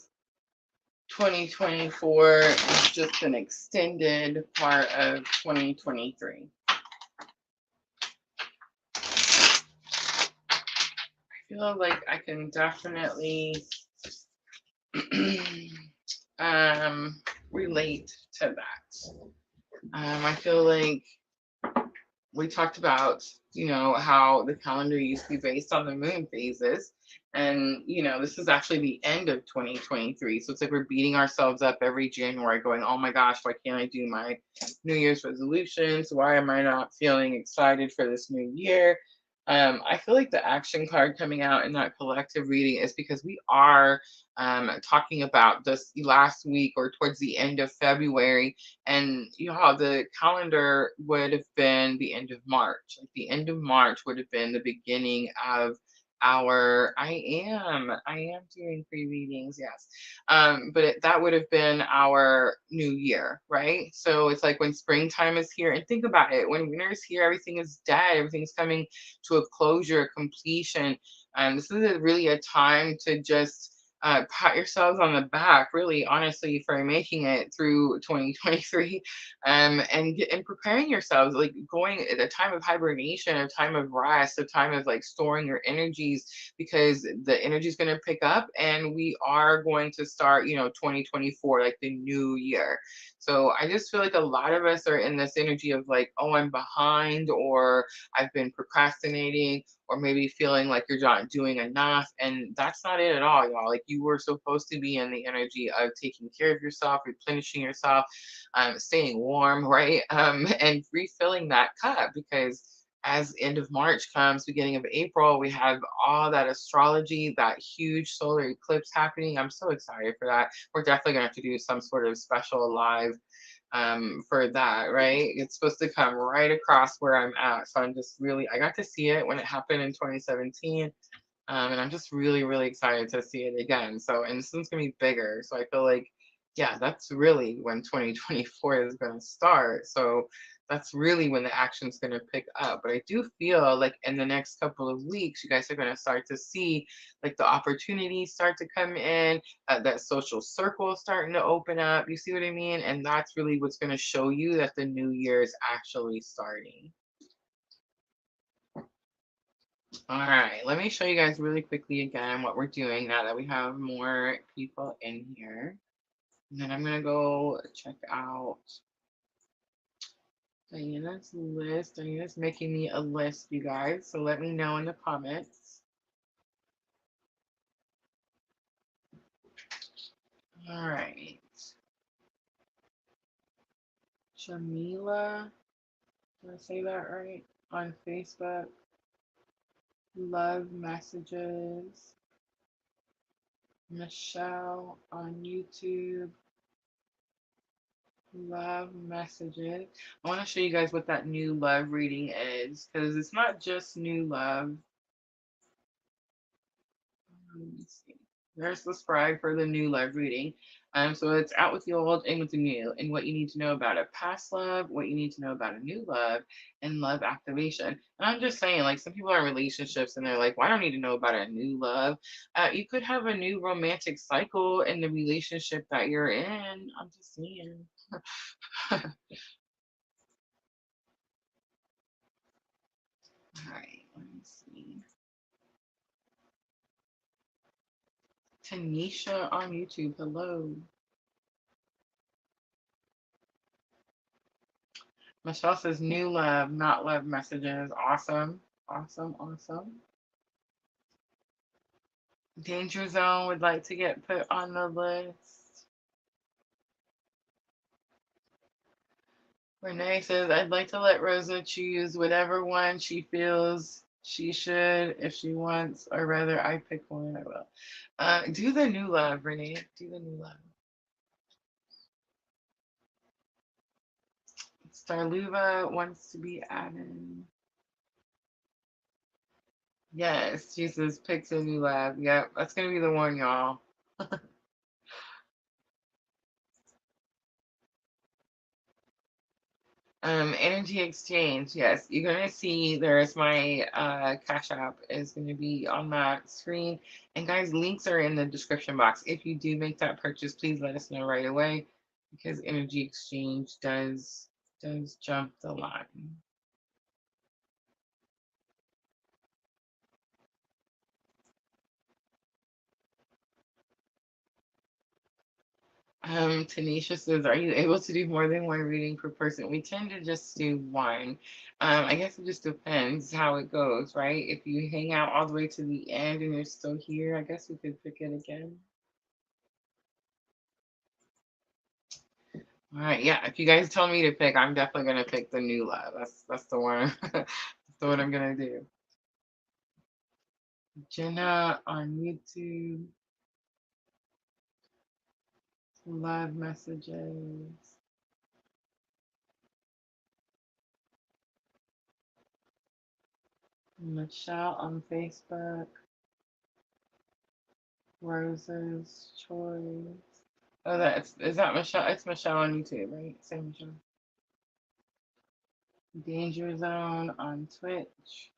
2024 is just an extended part of 2023? I feel like I can definitely relate to that. I feel like we talked about, how the calendar used to be based on the moon phases. And, this is actually the end of 2023. So it's like we're beating ourselves up every January going, oh my gosh, why can't I do my New Year's resolutions? Why am I not feeling excited for this new year? I feel like the action card coming out in that collective reading is because we are talking about this last week or towards the end of February, and how the calendar would have been the end of March. Like the end of March would have been the beginning of our I am doing pre-readings, yes. But that would have been our new year, right? So it's like when springtime is here, and think about it, when winter is here, everything is dead, everything's coming to a closure, completion. And this is really a time to just pat yourselves on the back, really, honestly, for making it through 2023, and preparing yourselves, like going at a time of hibernation, a time of rest, a time of like storing your energies, because the energy is going to pick up, and we are going to start, 2024, like the new year. So I just feel like a lot of us are in this energy of like, oh, I'm behind, or I've been procrastinating, or maybe feeling like you're not doing enough. And that's not it at all, y'all. Like, you were supposed to be in the energy of taking care of yourself, replenishing yourself, staying warm, right? And refilling that cup, because as end of March comes, beginning of April, we have all that astrology, that huge solar eclipse happening. I'm so excited for that. We're definitely going to have to do some sort of special live for that, right? It's supposed to come right across where I'm at. So I'm just really, I got to see it when it happened in 2017. And I'm just really, really excited to see it again. So, and this one's gonna be bigger. So I feel like, yeah, that's really when 2024 is gonna start. So that's really when the action's gonna pick up. But I do feel like in the next couple of weeks, you guys are gonna start to see like the opportunities start to come in, that social circle starting to open up. You see what I mean? And that's really what's gonna show you that the new year is actually starting. All right, let me show you guys really quickly again what we're doing now that we have more people in here. And then I'm gonna go check out Diana's list. Diana's making me a list, you guys. So let me know in the comments. All right. Jamila, did I say that right? On Facebook. Love messages. Michelle on YouTube. Love messages. I want to show you guys what that new love reading is, because it's not just new love. Let me see. There's the scribe for the new love reading. So it's out with the old and with the new, and what you need to know about a past love, what you need to know about a new love, and love activation. And I'm just saying, like, some people are in relationships and they're like, "Well, I don't need to know about a new love." You could have a new romantic cycle in the relationship that you're in. I'm just saying. All right, let me see. Tanisha on YouTube, hello. Michelle says new love, not love messages. Awesome, awesome, awesome. Danger Zone would like to get put on the list. Renee says, I'd like to let Rosa choose whatever one she feels she should, if she wants, or rather I pick one, I will. Do the new love, Renee. Do the new love. Starluva wants to be added. Yes, Jesus picks a new lab. Yep, that's gonna be the one, y'all. Energy exchange. Yes, you're gonna see there's my Cash App is gonna be on that screen. And guys, links are in the description box. If you do make that purchase, please let us know right away, because energy exchange does jump the line. Tanisha says, are you able to do more than one reading per person? We tend to just do one. I guess it just depends how it goes, right? If you hang out all the way to the end and you're still here, I guess we could pick it again. All right, yeah. If you guys tell me to pick, I'm definitely gonna pick the new love. That's the one. That's the one I'm gonna do. Jenna on YouTube, love messages. Michelle on Facebook. Rosa's Choice. Oh, that's is that Michelle? It's Michelle on YouTube, right? Same Michelle. Danger Zone on Twitch.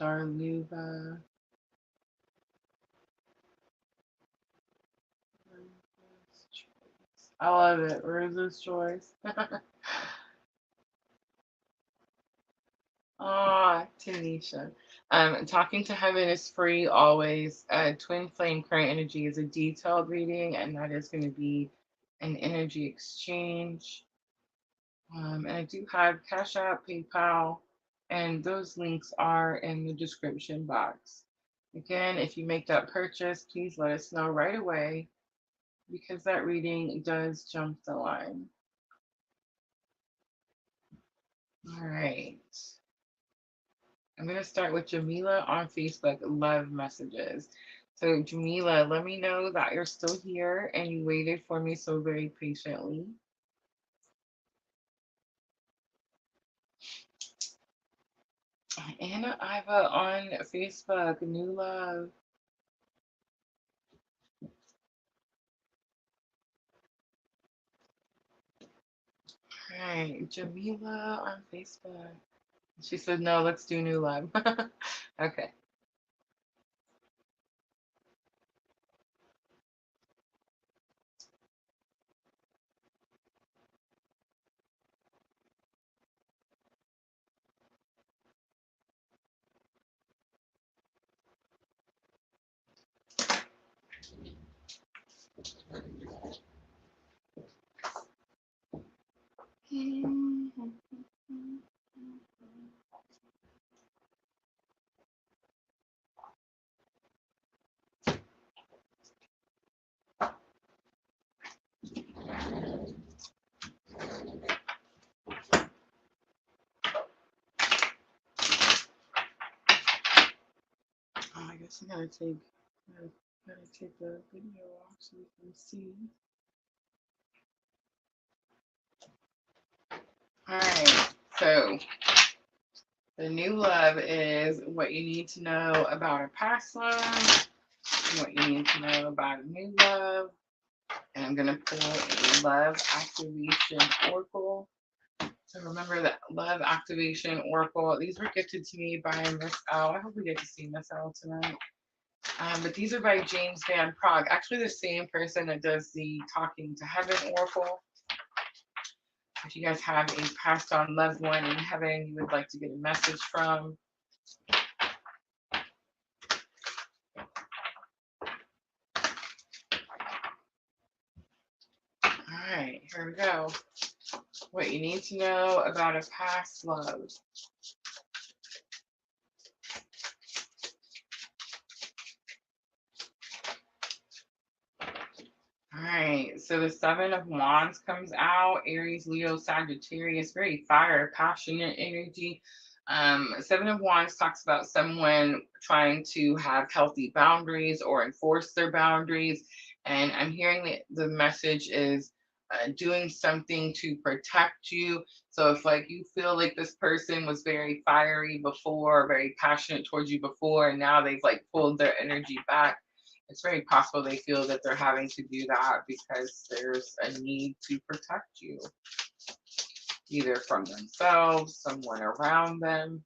Darluva. I love it. Rosa's choice. Ah, Tanisha. Talking to heaven is free always. Twin flame current energy is a detailed reading, and that is going to be an energy exchange. And I do have Cash App, PayPal, and those links are in the description box. Again, if you make that purchase, please let us know right away because that reading does jump the line. All right. I'm going to start with Jamila on Facebook, love messages. So, Jamila, let me know that you're still here and you waited for me so very patiently. Anna Iva on Facebook, new love. All right, Jamila on Facebook. She said, no, let's do new love. Okay. Oh, I guess I gotta take the video off so you can see. All right, so the new love is what you need to know about a past love, what you need to know about a new love, and I'm gonna pull a love activation oracle. So remember that love activation oracle. These were gifted to me by Miss L. I hope we get to see Miss L tonight. But these are by James Van Prague, actually the same person that does the Talking to Heaven Oracle. If you guys have a passed on loved one in heaven you would like to get a message from. All right, here we go. What you need to know about a past love. All right, so the Seven of Wands comes out. Aries, Leo, Sagittarius, very fire, passionate energy. Seven of Wands talks about someone trying to have healthy boundaries or enforce their boundaries. And I'm hearing that the message is doing something to protect you. So if like you feel like this person was very fiery before, very passionate towards you before, and now they've like pulled their energy back, it's very possible they feel that they're having to do that because there's a need to protect you, either from themselves, someone around them.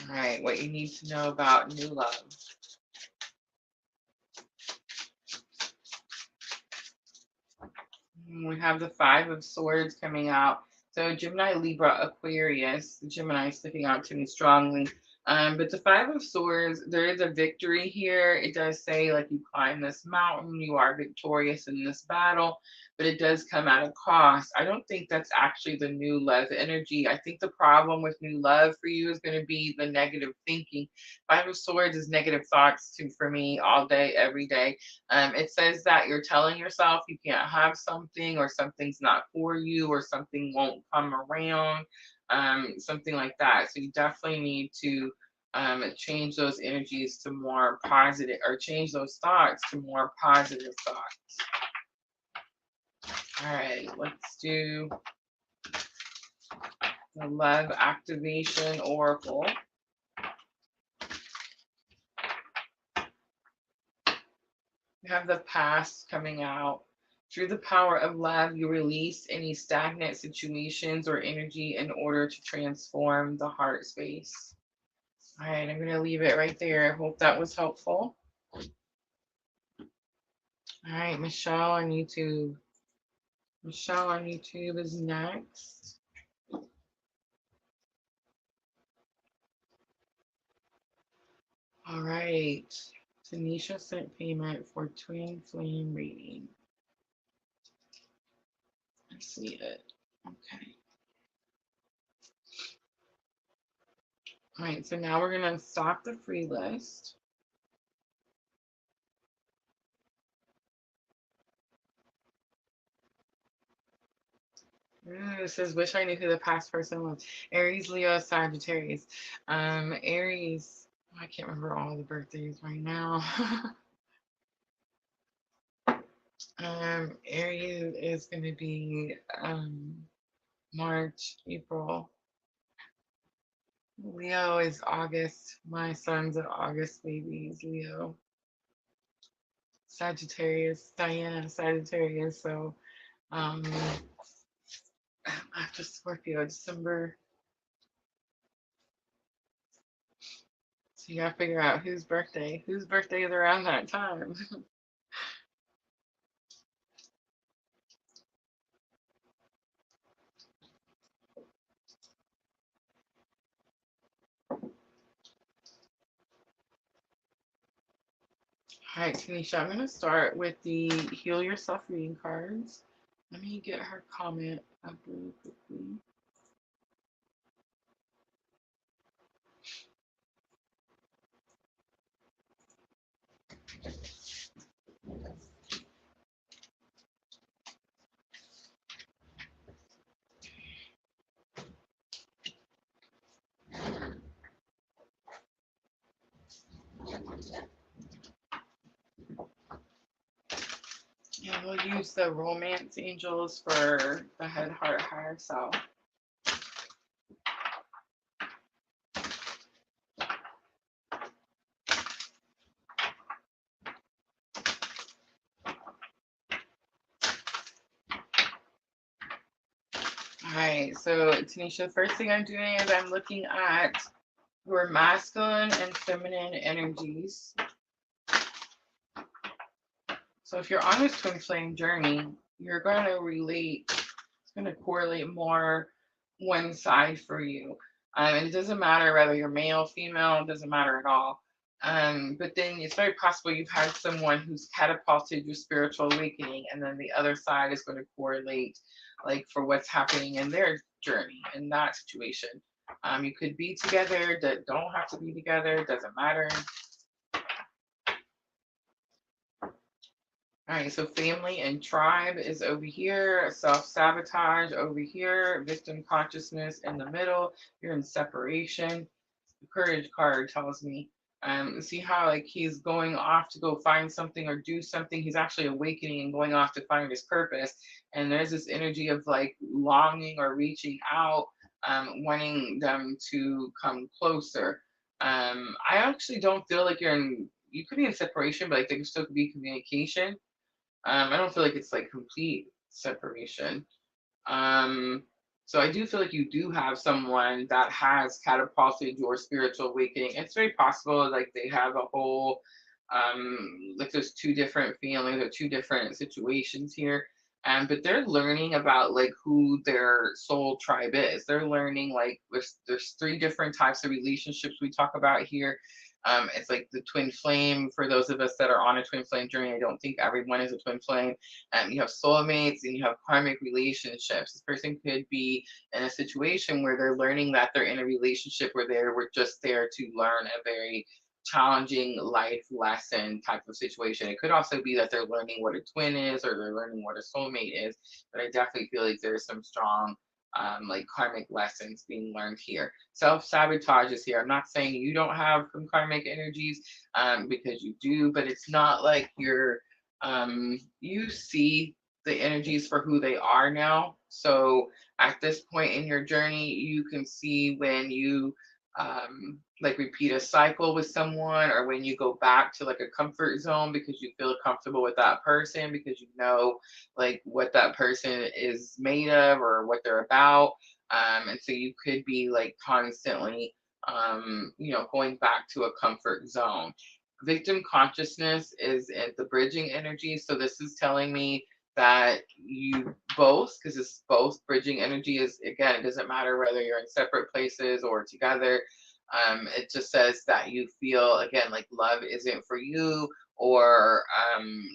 All right, what you need to know about new love. We have the Five of Swords coming out. So Gemini, Libra, Aquarius. The Gemini is sticking out to me strongly. But the Five of Swords, there is a victory here. It does say like you climb this mountain, you are victorious in this battle, but it does come at a cost. I don't think that's actually the new love energy. I think the problem with new love for you is going to be the negative thinking. Five of Swords is negative thoughts too for me all day, every day. It says that you're telling yourself you can't have something, or something's not for you, or something won't come around, something like that. So you definitely need to change those energies to more positive, or change those thoughts to more positive thoughts. All right, let's do the Love Activation Oracle. We have the past coming out. Through the power of love, you release any stagnant situations or energy in order to transform the heart space. All right, I'm going to leave it right there. I hope that was helpful. All right, Michelle on YouTube. Michelle on YouTube is next. All right. Tanisha sent payment for twin flame reading. I see it. Okay. All right, so now we're going to stop the free list. It says, wish I knew who the past person was. Aries, Leo, Sagittarius. Aries, I can't remember all the birthdays right now. Aries is going to be March, April. Leo is August. My sons are August babies, Leo. Sagittarius, Diana, Sagittarius. So after Scorpio, December. So you gotta figure out whose birthday is around that time. All right, Tanisha, I'm gonna start with the Heal Yourself reading cards. Let me get her comment up really quickly. Yeah, we'll use the Romance Angels for the Head, Heart, Higher Self. All right, so Tanisha, first thing I'm doing is I'm looking at your masculine and feminine energies. So if you're on this twin flame journey, you're going to relate, it's going to correlate more one side for you. And it doesn't matter whether you're male, female, it doesn't matter at all. But then it's very possible you've had someone who's catapulted your spiritual awakening, and then the other side is going to correlate, like for what's happening in their journey in that situation. You could be together, don't have to be together, doesn't matter. All right, so family and tribe is over here, self-sabotage over here, victim consciousness in the middle. You're in separation. The courage card tells me. See how like he's going off to go find something or do something. He's actually awakening and going off to find his purpose. And there's this energy of like longing or reaching out, wanting them to come closer. I actually don't feel like you could be in separation, but I think there still could be communication. I don't feel like it's like complete separation. Um, so I do feel like you do have someone that has catapulted your spiritual awakening. It's very possible like they have a whole like there's two different feelings or two different situations here. But they're learning about like who their soul tribe is. They're learning like there's three different types of relationships we talk about here. It's like the twin flame. For those of us that are on a twin flame journey, I don't think everyone is a twin flame. You have soulmates and you have karmic relationships. This person could be in a situation where they're learning that they're in a relationship where they were just there to learn a very challenging life lesson type of situation. It could also be that they're learning what a twin is or they're learning what a soulmate is. But I definitely feel like there's some strong like karmic lessons being learned here. Self-sabotage is here. I'm not saying you don't have some karmic energies because you do, but it's not like you see the energies for who they are now. So at this point in your journey, you can see when you like repeat a cycle with someone, or when you go back to like a comfort zone because you feel comfortable with that person because you know like what that person is made of or what they're about. And so you could be like constantly going back to a comfort zone. Victim consciousness is at the bridging energy, so this is telling me that you both, because it's both bridging energy, is again, it doesn't matter whether you're in separate places or together. It just says that you feel again like love isn't for you, or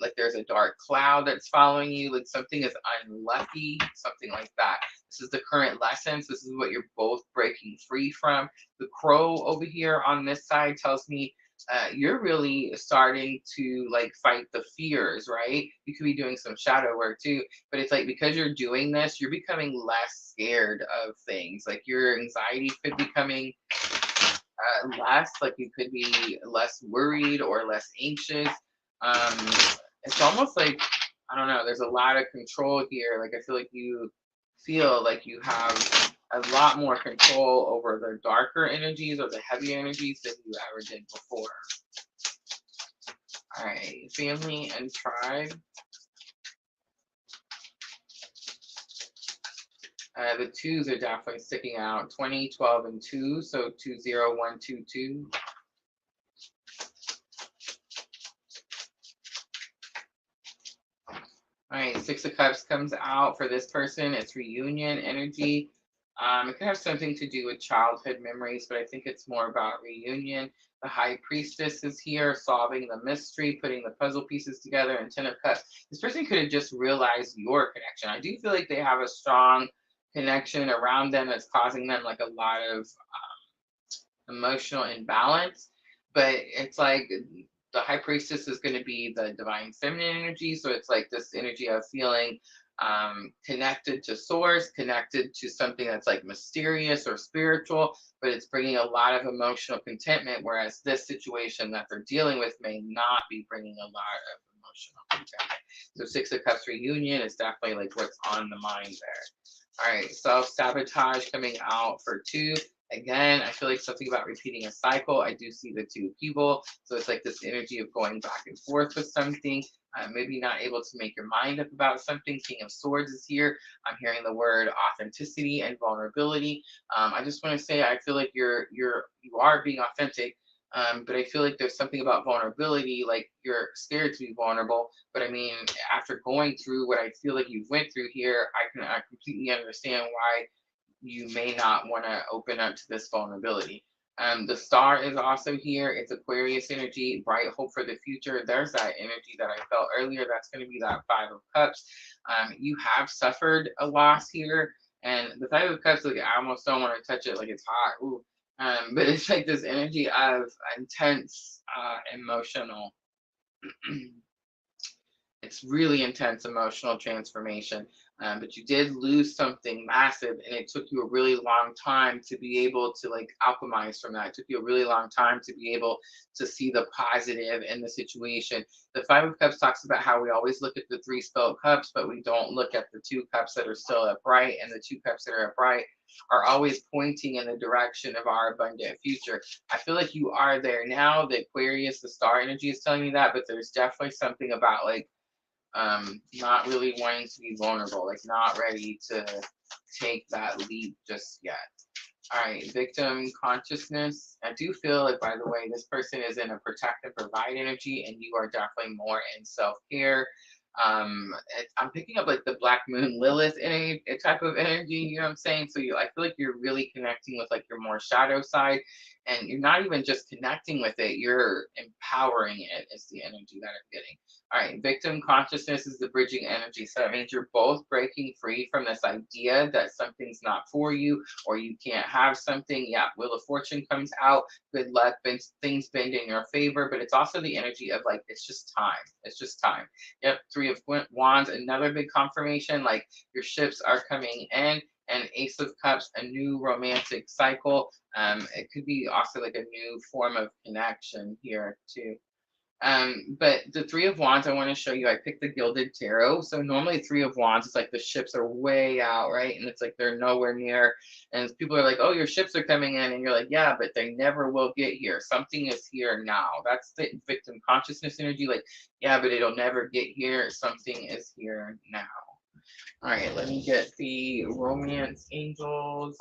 like there's a dark cloud that's following you, like something is unlucky, something like that. This is the current lessons. This is what you're both breaking free from. The crow over here on this side tells me you're really starting to like fight the fears, right? You could be doing some shadow work too, but it's like because you're doing this, you're becoming less scared of things. Like your anxiety could be coming less, like you could be less worried or less anxious. Um, it's almost like, I don't know, there's a lot of control here. Like I feel like you have a lot more control over the darker energies or the heavy energies than you ever did before. All right, family and tribe. The twos are definitely sticking out. 20, 12, and 2. So 20122. All right, Six of Cups comes out for this person. It's reunion energy. It could have something to do with childhood memories, but I think it's more about reunion. The High Priestess is here, solving the mystery, putting the puzzle pieces together. And Ten of Cups. This person could have just realized your connection. I do feel like they have a strong connection around them that's causing them like a lot of emotional imbalance. But it's like the High Priestess is going to be the divine feminine energy. So it's like this energy of feeling connected to source, connected to something that's like mysterious or spiritual, but it's bringing a lot of emotional contentment. Whereas this situation that they're dealing with may not be bringing a lot of emotional contentment. So Six of Cups reunion is definitely like what's on the mind there. All right, self sabotage coming out for 2. Again, I feel like something about repeating a cycle. I do see the 2 people. So it's like this energy of going back and forth with something, maybe not able to make your mind up about something. King of Swords is here. I'm hearing the word authenticity and vulnerability. I just want to say I feel like you are being authentic. But I feel like there's something about vulnerability, like you're scared to be vulnerable. But I mean, after going through what I feel like you've went through here, I completely understand why you may not want to open up to this vulnerability. The star is also here. It's Aquarius energy, bright hope for the future. There's that energy that I felt earlier. That's going to be that Five of Cups. You have suffered a loss here. And the Five of Cups, like I almost don't want to touch it, like it's hot. Ooh. But it's like this energy of intense emotional it's really intense emotional transformation. But you did lose something massive, and it took you a really long time to be able to like alchemize from that. It took you a really long time to be able to see the positive in the situation. The Five of Cups talks about how we always look at the 3 spelled cups, but we don't look at the 2 cups that are still upright, and the 2 cups that are upright are always pointing in the direction of our abundant future. I feel like you are there now. The Aquarius, the star energy is telling me that, but there's definitely something about like not really wanting to be vulnerable, like not ready to take that leap just yet. All right, victim consciousness. I do feel like, by the way, this person is in a protect and provide energy, and you are definitely more in self care. I'm picking up like the Black Moon Lilith energy, type of energy. You know what I'm saying? So I feel like you're really connecting with like your more shadow side, and you're not even just connecting with it; you're empowering it. Is the energy that I'm getting. All right, victim consciousness is the bridging energy. So that means you're both breaking free from this idea that something's not for you or you can't have something. Yeah, Wheel of Fortune comes out. Good luck, things bend in your favor, but it's also the energy of like, it's just time. It's just time. Yep, Three of Wands, another big confirmation. Like your ships are coming in. And Ace of Cups, a new romantic cycle. It could be also like a new form of connection here too. But the Three of Wands, I want to show you, I picked the Gilded Tarot. So normally Three of Wands, it's like the ships are way out, right? And it's like they're nowhere near. And people are like, oh, your ships are coming in. And you're like, yeah, but they never will get here. Something is here now. That's the victim consciousness energy. Like, yeah, but it'll never get here. Something is here now. All right, let me get the romance angels.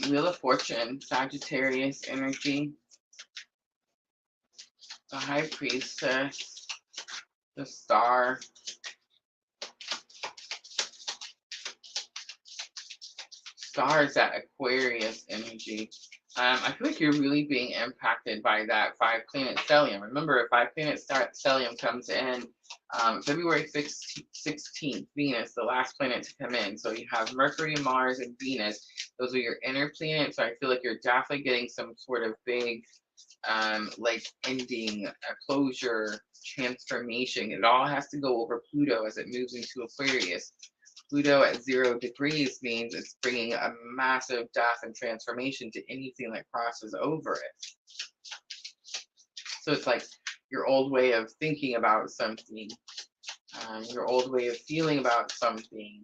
Wheel of Fortune, Sagittarius energy, the High Priestess, the Star, Star is that Aquarius energy. I feel like you're really being impacted by that 5-planet stellium. Remember, a 5-planet stellium comes in February 16th, Venus, the last planet to come in. So you have Mercury, Mars, and Venus. Those are your inner planets. So I feel like you're definitely getting some sort of big, like ending, a closure, transformation. It all has to go over Pluto as it moves into Aquarius. Pluto at 0 degrees means it's bringing a massive death and transformation to anything that crosses over it. So it's like your old way of thinking about something, your old way of feeling about something,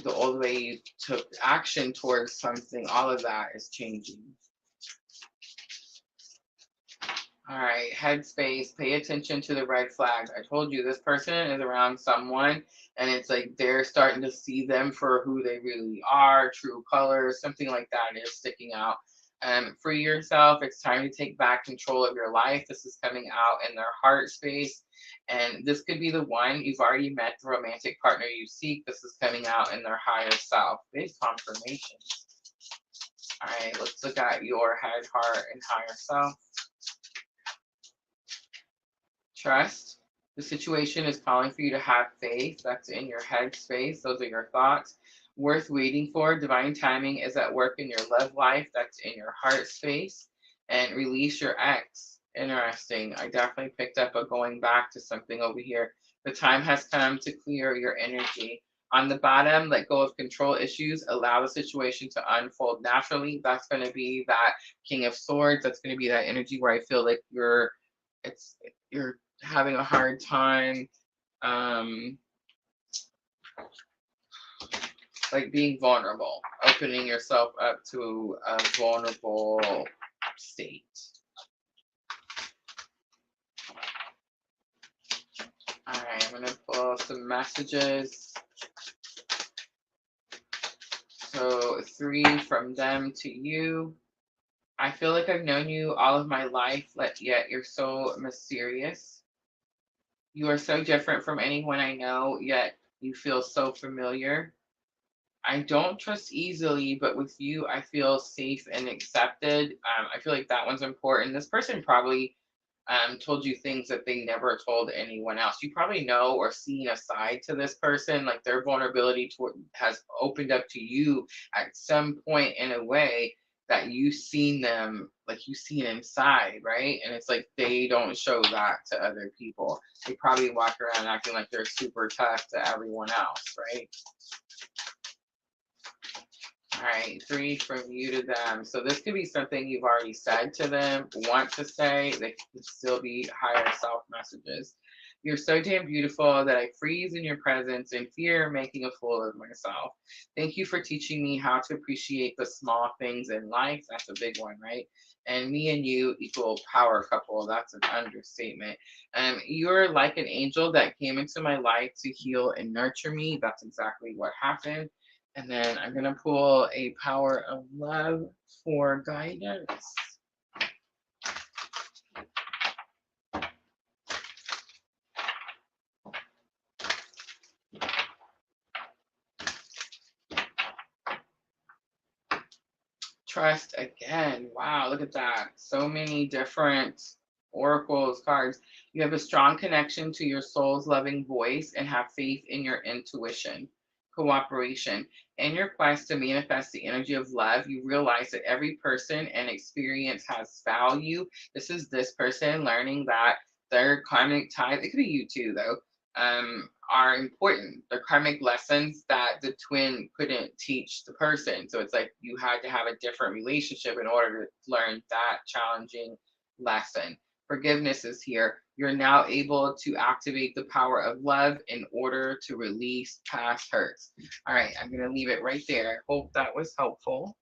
the old way you took action towards something, all of that is changing. All right, headspace, pay attention to the red flags. I told you this person is around someone and it's like they're starting to see them for who they really are, true colors, something like that is sticking out. Free yourself. It's time to take back control of your life. This is coming out in their heart space. And this could be the one you've already met, the romantic partner you seek. This is coming out in their higher self. Big confirmation. All right, let's look at your head, heart, and higher self. Trust. The situation is calling for you to have faith. That's in your head space. Those are your thoughts. Worth waiting for. Divine timing is at work in your love life. That's in your heart space. And release your ex. Interesting. I definitely picked up a going back to something over here. The time has come to clear your energy. On the bottom, let go of control issues. Allow the situation to unfold naturally. That's going to be that King of Swords. That's going to be that energy where I feel like you're having a hard time, like being vulnerable, opening yourself up to a vulnerable state. All right, I'm going to pull some messages. So 3 from them to you. I feel like I've known you all of my life, yet you're so mysterious. You are so different from anyone I know, yet you feel so familiar. I don't trust easily, but with you, I feel safe and accepted. I feel like that one's important. This person probably told you things that they never told anyone else. You probably know or seen a side to this person, like their vulnerability has opened up to you at some point in a way that you've seen them, like you've seen inside, right? And it's like they don't show that to other people. They probably walk around acting like they're super tough to everyone else, right? All right, 3 from you to them. So this could be something you've already said to them, want to say. They could still be higher self messages. You're so damn beautiful that I freeze in your presence and fear making a fool of myself. Thank you for teaching me how to appreciate the small things in life. That's a big one, right? And me and you equal power couple. That's an understatement. You're like an angel that came into my life to heal and nurture me. That's exactly what happened. And then I'm going to pull a power of love for guidance. Trust again. Wow, look at that. So many different oracles cards. You have a strong connection to your soul's loving voice and have faith in your intuition. cooperation. In your quest to manifest the energy of love, you realize that every person and experience has value. This person learning that their karmic ties, it could be you too, though, are important. The karmic lessons that the twin couldn't teach the person. So it's like you had to have a different relationship in order to learn that challenging lesson. Forgiveness is here. You're now able to activate the power of love in order to release past hurts. All right, I'm going to leave it right there. Hope that was helpful.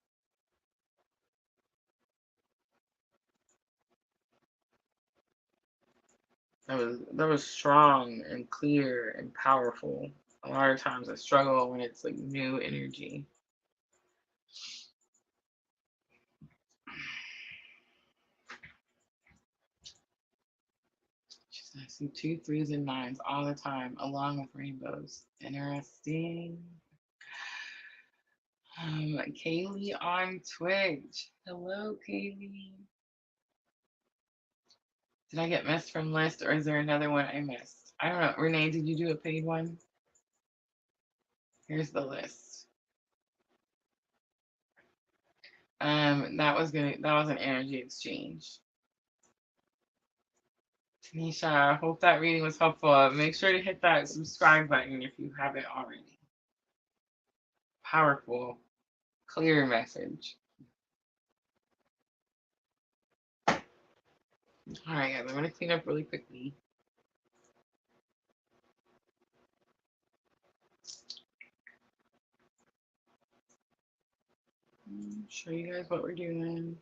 That was strong and clear and powerful. A lot of times I struggle when it's like new energy. I see 2 3s and 9s all the time, along with rainbows. Interesting. Kaylee on Twitch. Hello, Kaylee. Did I get missed from list, or is there another one I missed? I don't know. Renee, did you do a paid one? Here's the list. That was an energy exchange. Tanisha, I hope that reading was helpful. Make sure to hit that subscribe button if you haven't already. Powerful, clear message. All right, guys, I'm going to clean up really quickly. Show you guys what we're doing.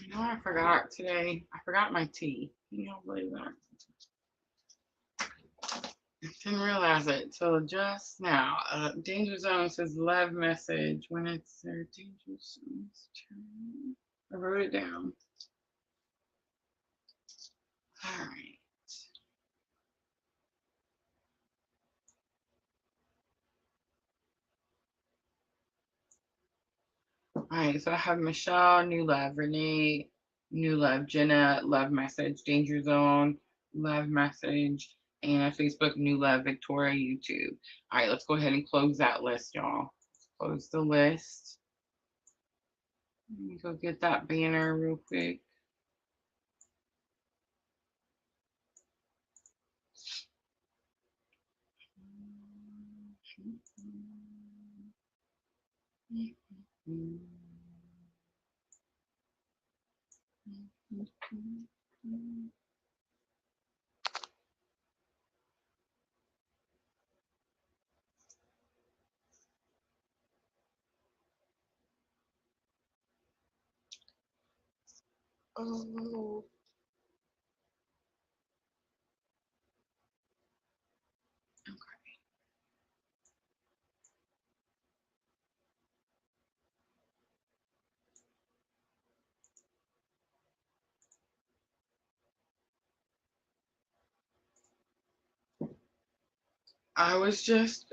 You know what I forgot today? I forgot my tea. Can you believe that? I didn't realize it till just now. Danger Zone says love message when it's their danger zone's turn. I wrote it down. All right. All right, so I have Michelle, new love, Renee, new love, Jenna, love message, Danger Zone, love message, and Facebook, new love, Victoria, YouTube. All right, let's go ahead and close that list, y'all. Close the list. Let me go get that banner real quick. Oh. I was just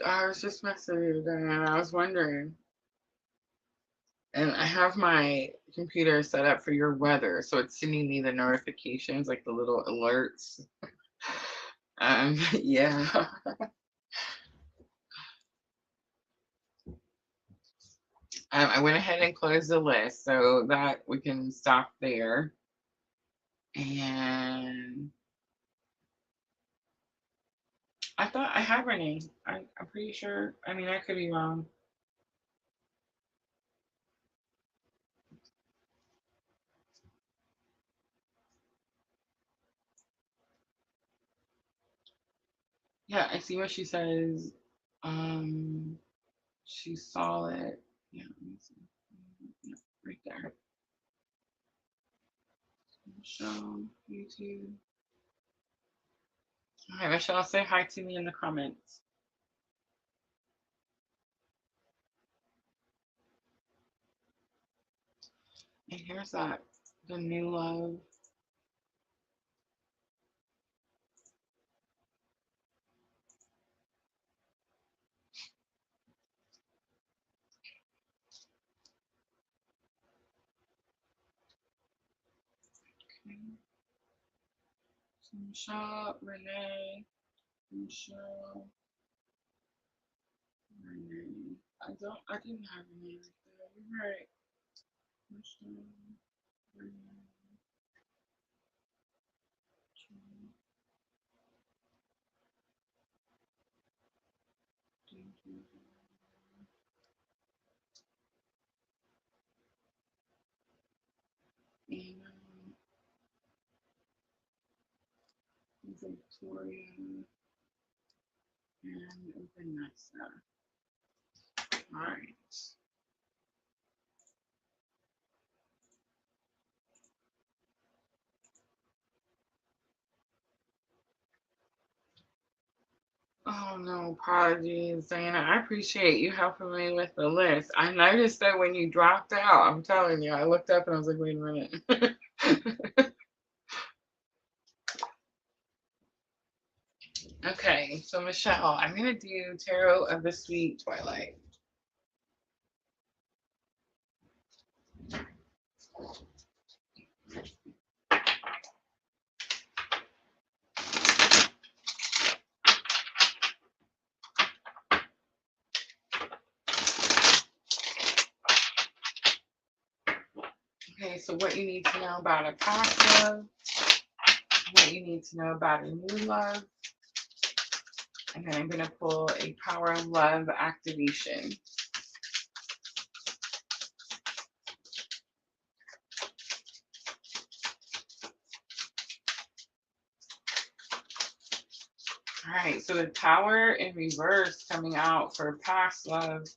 messing with it, and I was wondering. And I have my computer set up for your weather, so it's sending me the notifications, like the little alerts. Yeah. I went ahead and closed the list so that we can stop there. And I thought I had Renee. I'm pretty sure. I mean, I could be wrong. Yeah, I see what she says. Um, she saw it. Yeah, let me see. Yeah, right there. Michelle, YouTube. All right, Michelle, say hi to me in the comments. And here's that, the new love. Okay. So Michelle, Renee, Michelle, Renee. I didn't have Renee right there. You're right. Michelle, Renee, Anna, Victoria, and Vanessa. All right. Oh no, apologies, Diana. I appreciate you helping me with the list. I noticed that when you dropped out, I'm telling you, I looked up and I was like, wait a minute. Okay, so Michelle, I'm gonna do Tarot of the Sweet Twilight. Okay, so what you need to know about a past love, what you need to know about a new love, and then I'm gonna pull a power of love activation. All right, so the Tower in reverse coming out for past love.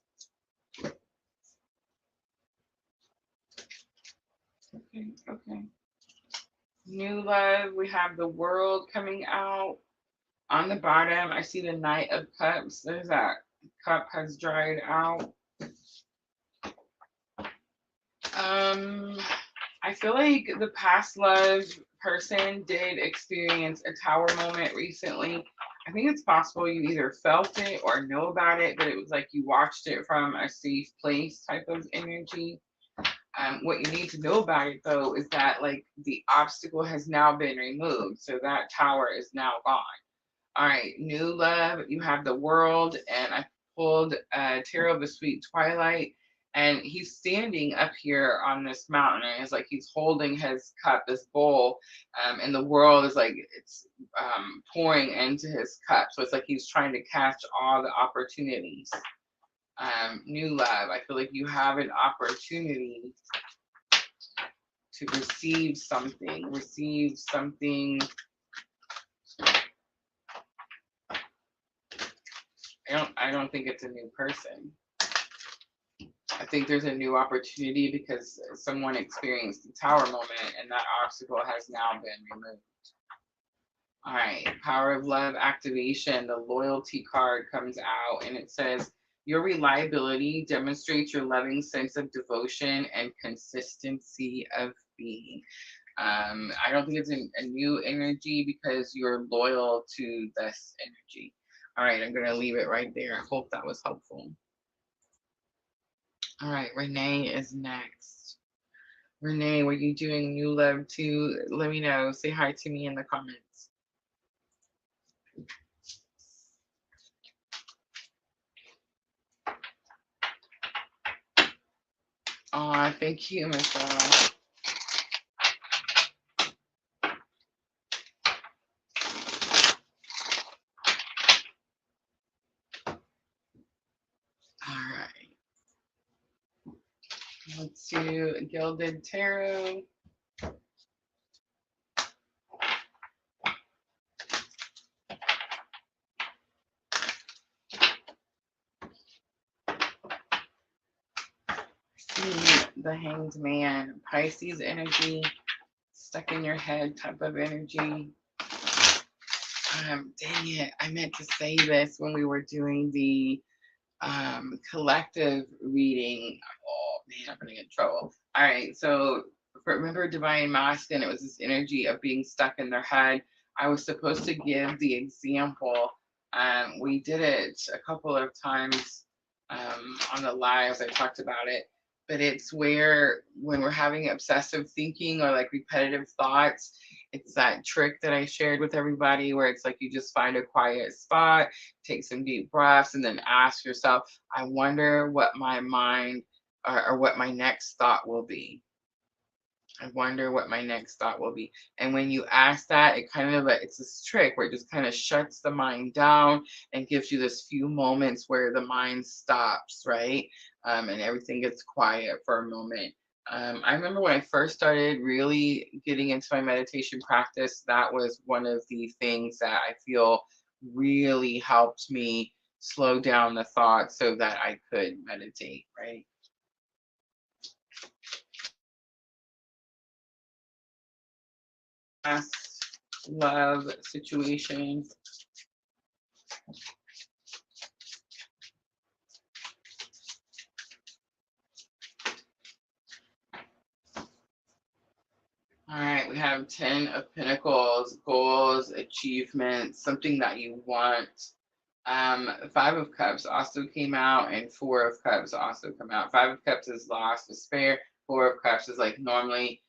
Okay, okay. New love, we have the World coming out. On the bottom, I see the Knight of Cups. There's that cup has dried out. Um, I feel like the past love person did experience a tower moment recently. I think it's possible you either felt it or know about it, but it was like you watched it from a safe place type of energy. What you need to know about it though is that like the obstacle has now been removed, so that tower is now gone. All right, new love. You have the World, and I pulled Tarot of the Sweet Twilight, and he's standing up here on this mountain, and it's like he's holding his cup, this bowl, and the world is like it's pouring into his cup. So it's like he's trying to catch all the opportunities. New love. I feel like you have an opportunity to receive something. Receive something. I don't think it's a new person. I think there's a new opportunity because someone experienced the tower moment and that obstacle has now been removed. All right, power of love activation. The loyalty card comes out and it says, your reliability demonstrates your loving sense of devotion and consistency of being. I don't think it's a new energy because you're loyal to this energy. All right, I'm going to leave it right there. I hope that was helpful. All right, Renee is next. Renee, were you doing new love too? Let me know. Say hi to me in the comments. Oh, thank you, Michelle. All right. Let's do Gilded Tarot. See the Hanged Man, Pisces energy, stuck in your head type of energy. Dang it, I meant to say this when we were doing the collective reading. Oh man, I'm gonna get in trouble. All right, so remember Divine Masculine, it was this energy of being stuck in their head. I was supposed to give the example. We did it a couple of times on the lives. I talked about it, but it's where when we're having obsessive thinking or like repetitive thoughts, it's that trick that I shared with everybody where it's like you just find a quiet spot, take some deep breaths, and then ask yourself, I wonder what my mind or what my next thought will be. I wonder what my next thought will be. And when you ask that, it kind of it's this trick where it just kind of shuts the mind down and gives you this few moments where the mind stops, right? And everything gets quiet for a moment. I remember when I first started really getting into my meditation practice, that was one of the things that I feel really helped me slow down the thoughts so that I could meditate, right? Past love situations. All right, we have 10 of Pentacles, goals, achievements, something that you want. Five of Cups also came out, and Four of Cups also come out. Five of Cups is loss, despair. Four of Cups is like normally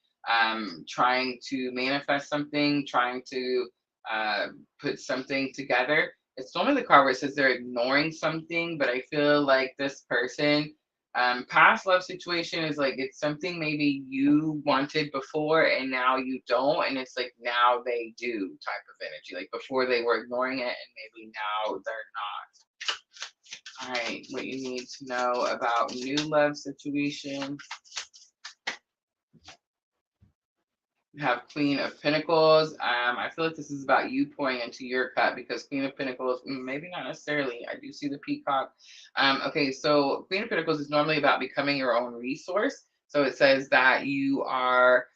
trying to manifest something, trying to uh, put something together. It's normally the card where it says they're ignoring something, but I feel like this person, past love situation is like it's something maybe you wanted before and now you don't, and it's like now they do type of energy. Like before they were ignoring it, and maybe now they're not. All right, what you need to know about new love situation. You have Queen of Pentacles. I feel like this is about you pouring into your cup because Queen of Pentacles, maybe not necessarily. I do see the peacock. Okay, so Queen of Pentacles is normally about becoming your own resource. So it says that you are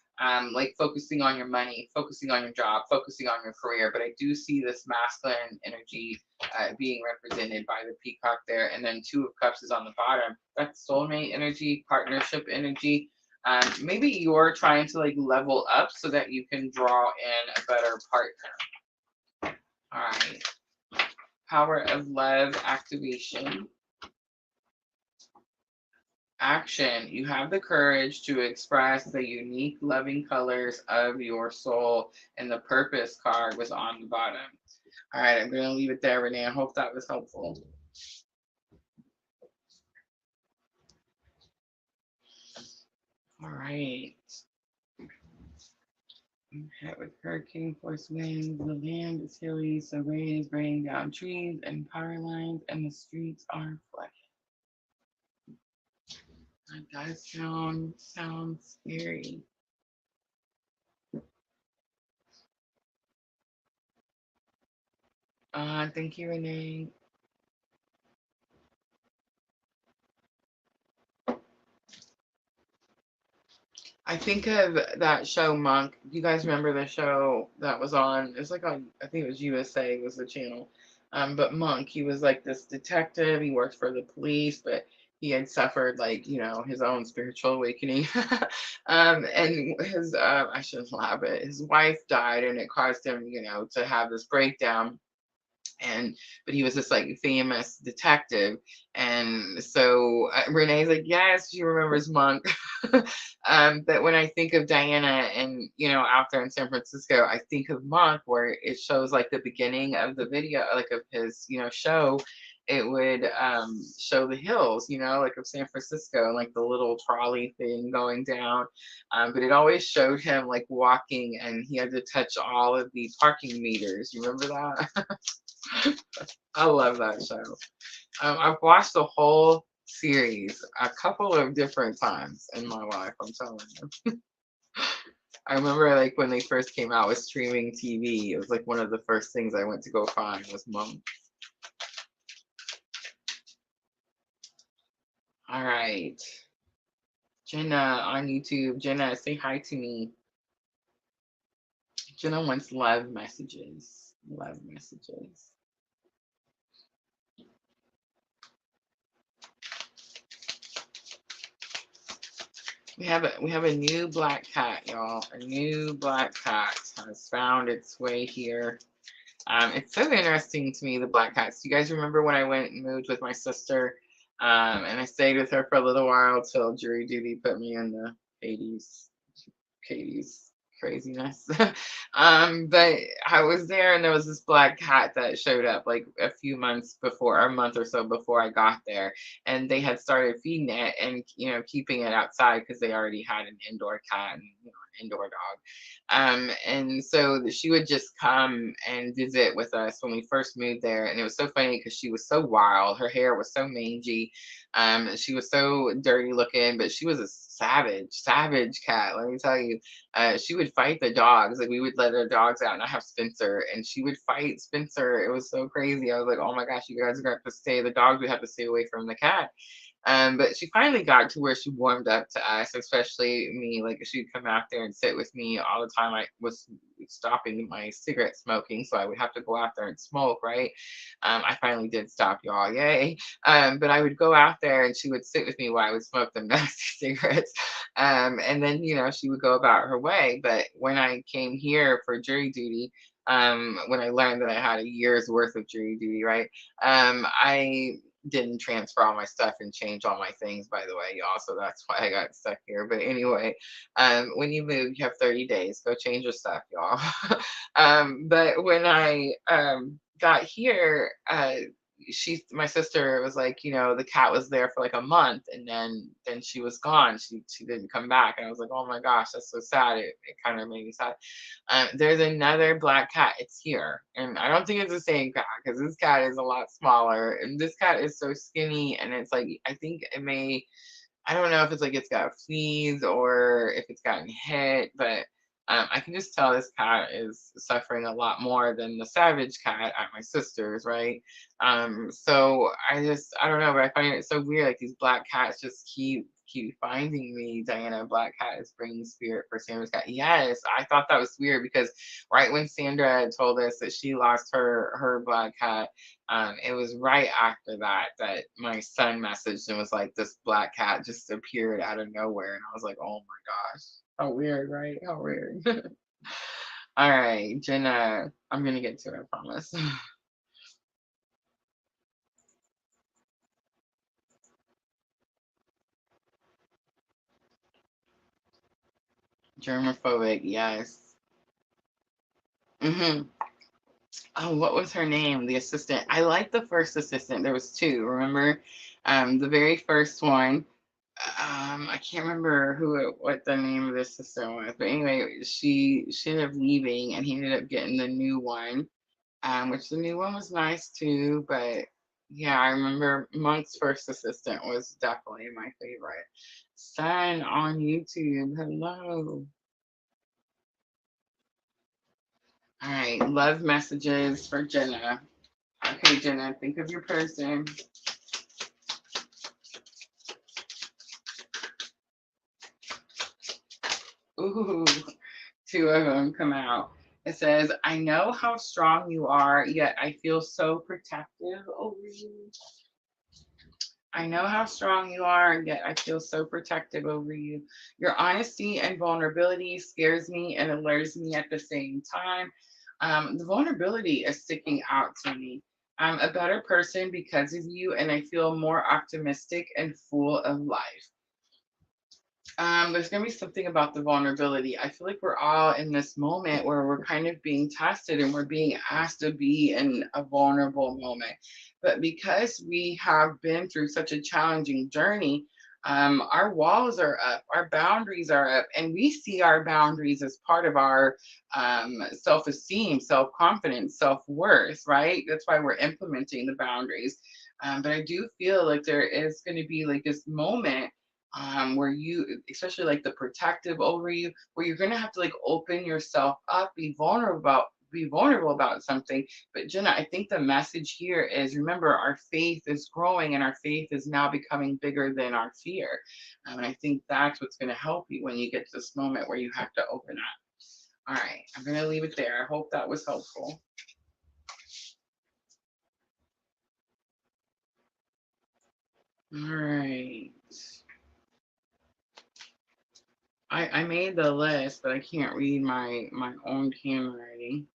like focusing on your money, focusing on your job, focusing on your career. But I do see this masculine energy being represented by the peacock there. And then Two of Cups is on the bottom. That's soulmate energy, partnership energy. Maybe you're trying to like level up so that you can draw in a better partner. All right. Power of love activation. Action. You have the courage to express the unique loving colors of your soul, and the purpose card was on the bottom. All right, I'm going to leave it there, Renee. I hope that was helpful. All right. Hit with hurricane force winds, the land is hilly, so rain is raining down trees and power lines, and the streets are flooded. That does sound scary. Thank you, Renee. I think of that show Monk. Do you guys remember the show that was on? It was like on, I think it was USA was the channel. But Monk, he was like this detective. He worked for the police, but he had suffered like his own spiritual awakening. And his I shouldn't laugh, but his wife died, and it caused him to have this breakdown. And but he was this like famous detective, and so Renee's like, yes, she remembers Monk. But when I think of Diana and out there in San Francisco, I think of Monk, where it shows like the beginning of the video, like of his show, it would show the hills, like of San Francisco, and like the little trolley thing going down. But it always showed him like walking, and he had to touch all of the parking meters. You remember that? I love that show. I've watched the whole series a couple of different times in my life, I'm telling you. I remember like when they first came out with streaming TV, it was like one of the first things I went to go find was Monk. All right. Jenna on YouTube. Jenna, say hi to me. Jenna wants love messages. Love messages. We have a new black cat, y'all. A new black cat has found its way here. It's so interesting to me, the black cats. Do you guys remember when I went and moved with my sister? And I stayed with her for a little while till jury duty put me in the Katie's craziness. But I was there and there was this black cat that showed up like a few months before, or a month or so before I got there. And they had started feeding it and, keeping it outside because they already had an indoor cat and, an indoor dog. And so she would just come and visit with us when we first moved there. And it was so funny because she was so wild. Her hair was so mangy. She was so dirty looking, but she was a savage cat. Let me tell you, she would fight the dogs. Like we would let our dogs out, and I have Spencer, and she would fight Spencer. It was so crazy. I was like, oh my gosh, you guys are gonna have to stay. The dogs would have to stay away from the cat. But she finally got to where she warmed up to us, especially me. Like she'd come out there and sit with me all the time. I was stopping my cigarette smoking, so I would have to go out there and smoke, right? I finally did stop, y'all, yay. But I would go out there and she would sit with me while I would smoke them nasty cigarettes. And then, she would go about her way. But when I came here for jury duty, when I learned that I had a year's worth of jury duty, right? I didn't transfer all my stuff and change all my things, by the way, y'all. So that's why I got stuck here. But anyway, when you move, you have 30 days. Go change your stuff, y'all. But when I got here, my sister was like, the cat was there for like a month, and then she was gone. She didn't come back, and I was like, oh my gosh, that's so sad. It kind of made me sad. There's another black cat. It's here, and I don't think it's the same cat because this cat is a lot smaller, and this cat is so skinny, and it's like I think it may. I don't know if it's like it's got fleas or if it's gotten hit, but I can just tell this cat is suffering a lot more than the savage cat at my sister's, right? So I don't know, but I find it so weird. Like these black cats just keep finding me. Diana, black cat is bringing spirit for Sandra's cat. Yes, I thought that was weird because right when Sandra told us that she lost her black cat, it was right after that my son messaged and was like, this black cat just appeared out of nowhere. And I was like, oh my gosh. How weird, right? How weird. All right, Jenna, I'm going to get to it, I promise. Germophobic, yes. Oh, what was her name? The assistant. I liked the first assistant. There was two, remember? The very first one, I can't remember what the name of the assistant was, but anyway, she ended up leaving, and he ended up getting the new one, which the new one was nice too. But yeah, I remember Monk's first assistant was definitely my favorite. Sun on YouTube, hello. All right, love messages for Jenna. Okay, Jenna, think of your person. Ooh, two of them come out. It says, I know how strong you are, yet I feel so protective over you. I know how strong you are, yet I feel so protective over you. Your honesty and vulnerability scares me and alerts me at the same time. The vulnerability is sticking out to me. I'm a better person because of you, and I feel more optimistic and full of life. There's gonna be something about the vulnerability. I feel like we're all in this moment where we're kind of being tested and we're being asked to be in a vulnerable moment. But because we have been through such a challenging journey, our walls are up, our boundaries are up, and we see our boundaries as part of our self-esteem, self-confidence, self-worth, right? That's why we're implementing the boundaries. But I do feel like there is going to be like this moment where you, especially like the protective over you, where you're gonna have to like open yourself up, be vulnerable about something. But Jenna, I think the message here is, remember, our faith is growing and our faith is now becoming bigger than our fear. And I think that's what's gonna help you when you get to this moment where you have to open up. All right, I'm gonna leave it there. I hope that was helpful. All right. I made the list, but I can't read my own handwriting.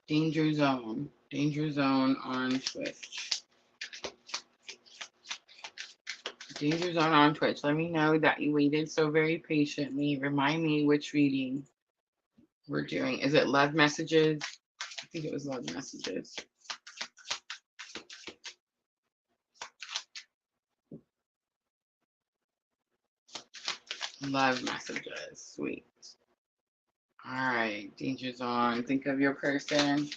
Danger Zone. Danger Zone on Twitch. Danger Zone on Twitch. Let me know that you waited so very patiently. Remind me which reading we're doing. Is it love messages? I think it was love messages. Love messages. Sweet. All right. Danger Zone. Think of your person.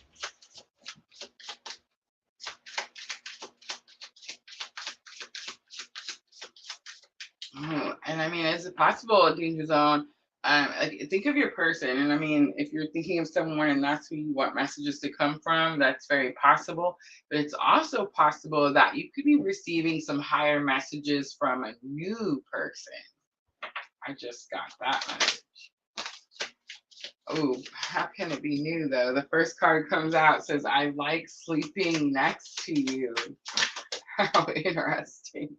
Oh, and I mean, is it possible, Danger Zone? Like, think of your person, and I mean, if you're thinking of someone and that's who you want messages to come from, that's very possible. But it's also possible that you could be receiving some higher messages from a new person. I just got that message. Oh, how can it be new though? The first card comes out, says, "I like sleeping next to you." How interesting.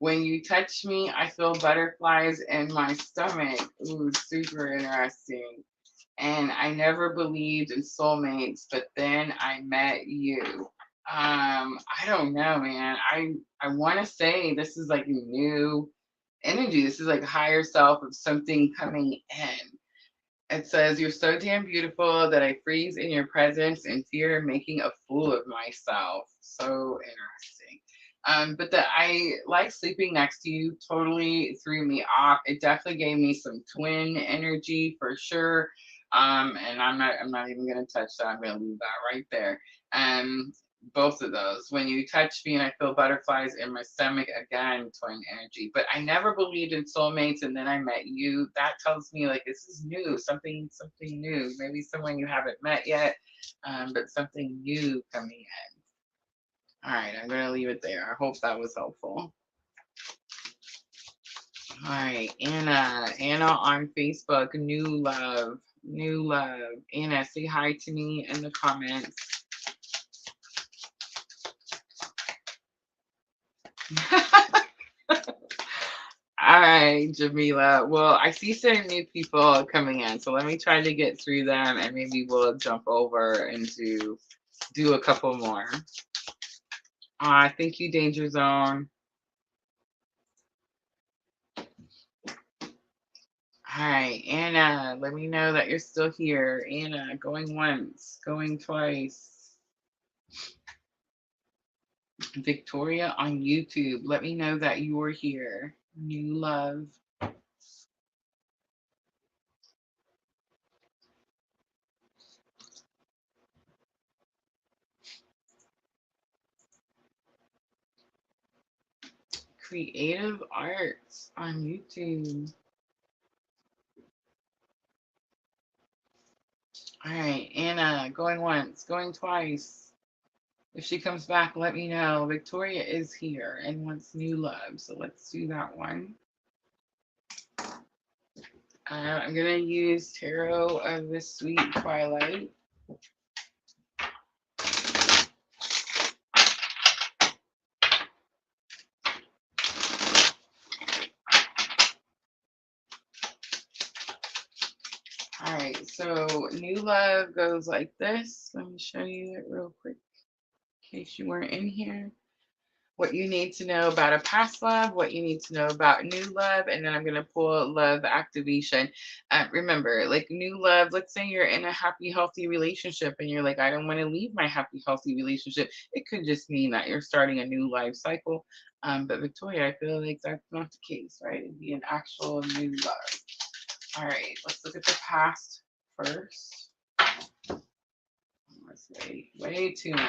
When you touch me, I feel butterflies in my stomach. Ooh, super interesting. And I never believed in soulmates, but then I met you. I don't know, man. I want to say this is like new energy. This is like higher self of something coming in. It says, "You're so damn beautiful that I freeze in your presence and fear making a fool of myself." So interesting. But the I like sleeping next to you totally threw me off. It definitely gave me some twin energy for sure. And I'm not even gonna touch that. I'm gonna leave that right there. Um, both of those. When you touch me and I feel butterflies in my stomach, again, twin energy. But I never believed in soulmates, and then I met you. That tells me like this is new, something new. Maybe someone you haven't met yet, but something new coming in. All right, I'm gonna leave it there. I hope that was helpful. All right, Anna on Facebook, new love. Anna, say hi to me in the comments. All right, Jamila. Well, I see some new people coming in, so let me try to get through them, and maybe we'll jump over and do a couple more. Thank you, Danger Zone. All right, Anna, let me know that you're still here. Anna, going once, going twice. Victoria on YouTube, let me know that you're here. New love. Creative Arts on YouTube. All right, Anna, going once, going twice. If she comes back, let me know. Victoria is here and wants new love, so let's do that one. I'm gonna use Tarot of the Sweet Twilight. All right, so new love goes like this. Let me show you it real quick in case you weren't in here. What you need to know about a past love, what you need to know about new love, and then I'm going to pull love activation. Remember, like new love, let's say you're in a happy, healthy relationship and you're like, I don't want to leave my happy, healthy relationship. It could just mean that you're starting a new life cycle. But Victoria, I feel like that's not the case, right? It'd be an actual new love. All right, let's look at the past first. Let's way too many.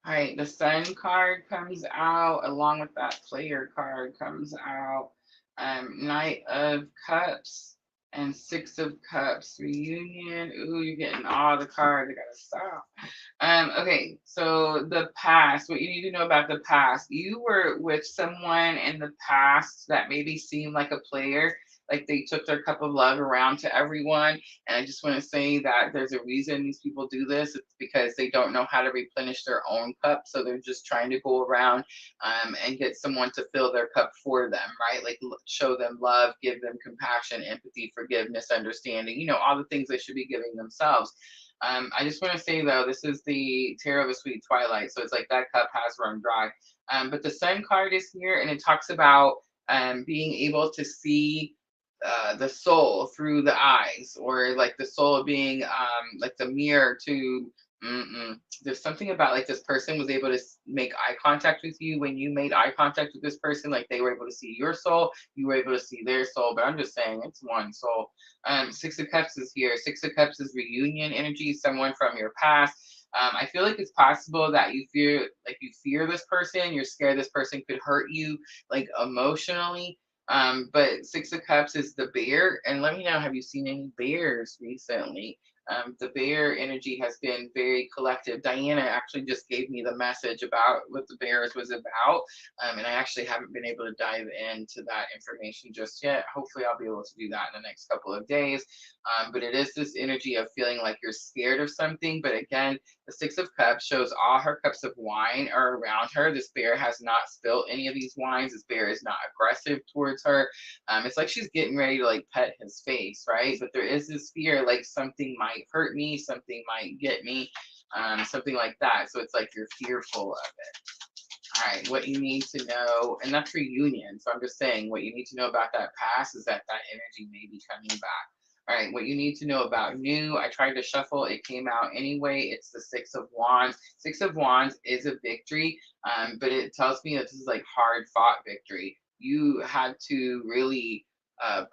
All right, the Sun card comes out along with that player card comes out. Knight of Cups and Six of Cups reunion. Ooh, you're getting all the cards. I gotta stop. Okay, so the past, what you need to know about the past. You were with someone in the past that maybe seemed like a player, like they took their cup of love around to everyone. And I just want to say that there's a reason these people do this. It's because they don't know how to replenish their own cup. So they're just trying to go around and get someone to fill their cup for them, right? Like show them love, give them compassion, empathy, forgiveness, understanding, all the things they should be giving themselves. I just want to say though, this is the Tarot of a Sweet Twilight. So it's like that cup has run dry. But the Sun card is here and it talks about being able to see the soul through the eyes, or like the soul being like the mirror to. There's something about like this person was able to make eye contact with you. When you made eye contact with this person, like they were able to see your soul, you were able to see their soul. But I'm just saying it's one soul. Six of Cups is here. Six of Cups is reunion energy, someone from your past. I feel like it's possible that you fear this person. You're scared this person could hurt you, like emotionally. But Six of Cups is the bear, and let me know, have you seen any bears recently? The bear energy has been very collective. Diana actually just gave me the message about what the bears was about, and I actually haven't been able to dive into that information just yet. Hopefully, I'll be able to do that in the next couple of days. But it is this energy of feeling like you're scared of something. But again, the Six of Cups shows all her cups of wine are around her. This bear has not spilled any of these wines. This bear is not aggressive towards her. It's like she's getting ready to like pet his face, right? But there is this fear, like something might hurt me, something might get me, something like that. So it's like you're fearful of it. All right, what you need to know, and that's reunion. So I'm just saying, what you need to know about that past is that that energy may be coming back. All right, what you need to know about new, I tried to shuffle, it came out anyway. It's the Six of Wands. Six of Wands is a victory, but it tells me that this is like hard fought victory. You had to really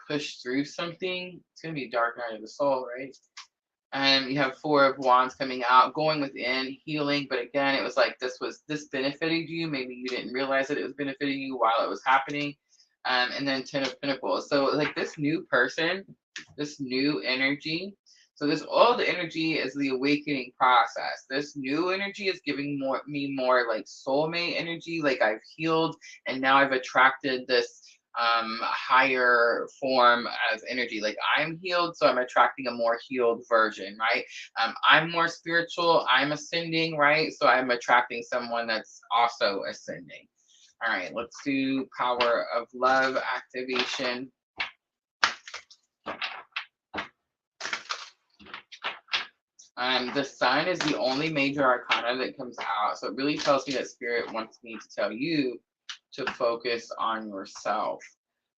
push through something. It's going to be Dark Night of the Soul, right? And you have Four of Wands coming out, going within, healing. But again, it was like this benefited you. Maybe you didn't realize that it was benefiting you while it was happening. And then Ten of Pentacles. So like this new person, this new energy. So this all the energy is the awakening process. This new energy is giving more like soulmate energy. Like I've healed and now I've attracted this higher form of energy. Like I'm healed, so I'm attracting a more healed version, right? I'm more spiritual, I'm ascending, right? So I'm attracting someone that's also ascending. All right, let's do Power of Love activation. The Sun is the only major arcana that comes out, so it really tells me that Spirit wants me to tell you to focus on yourself.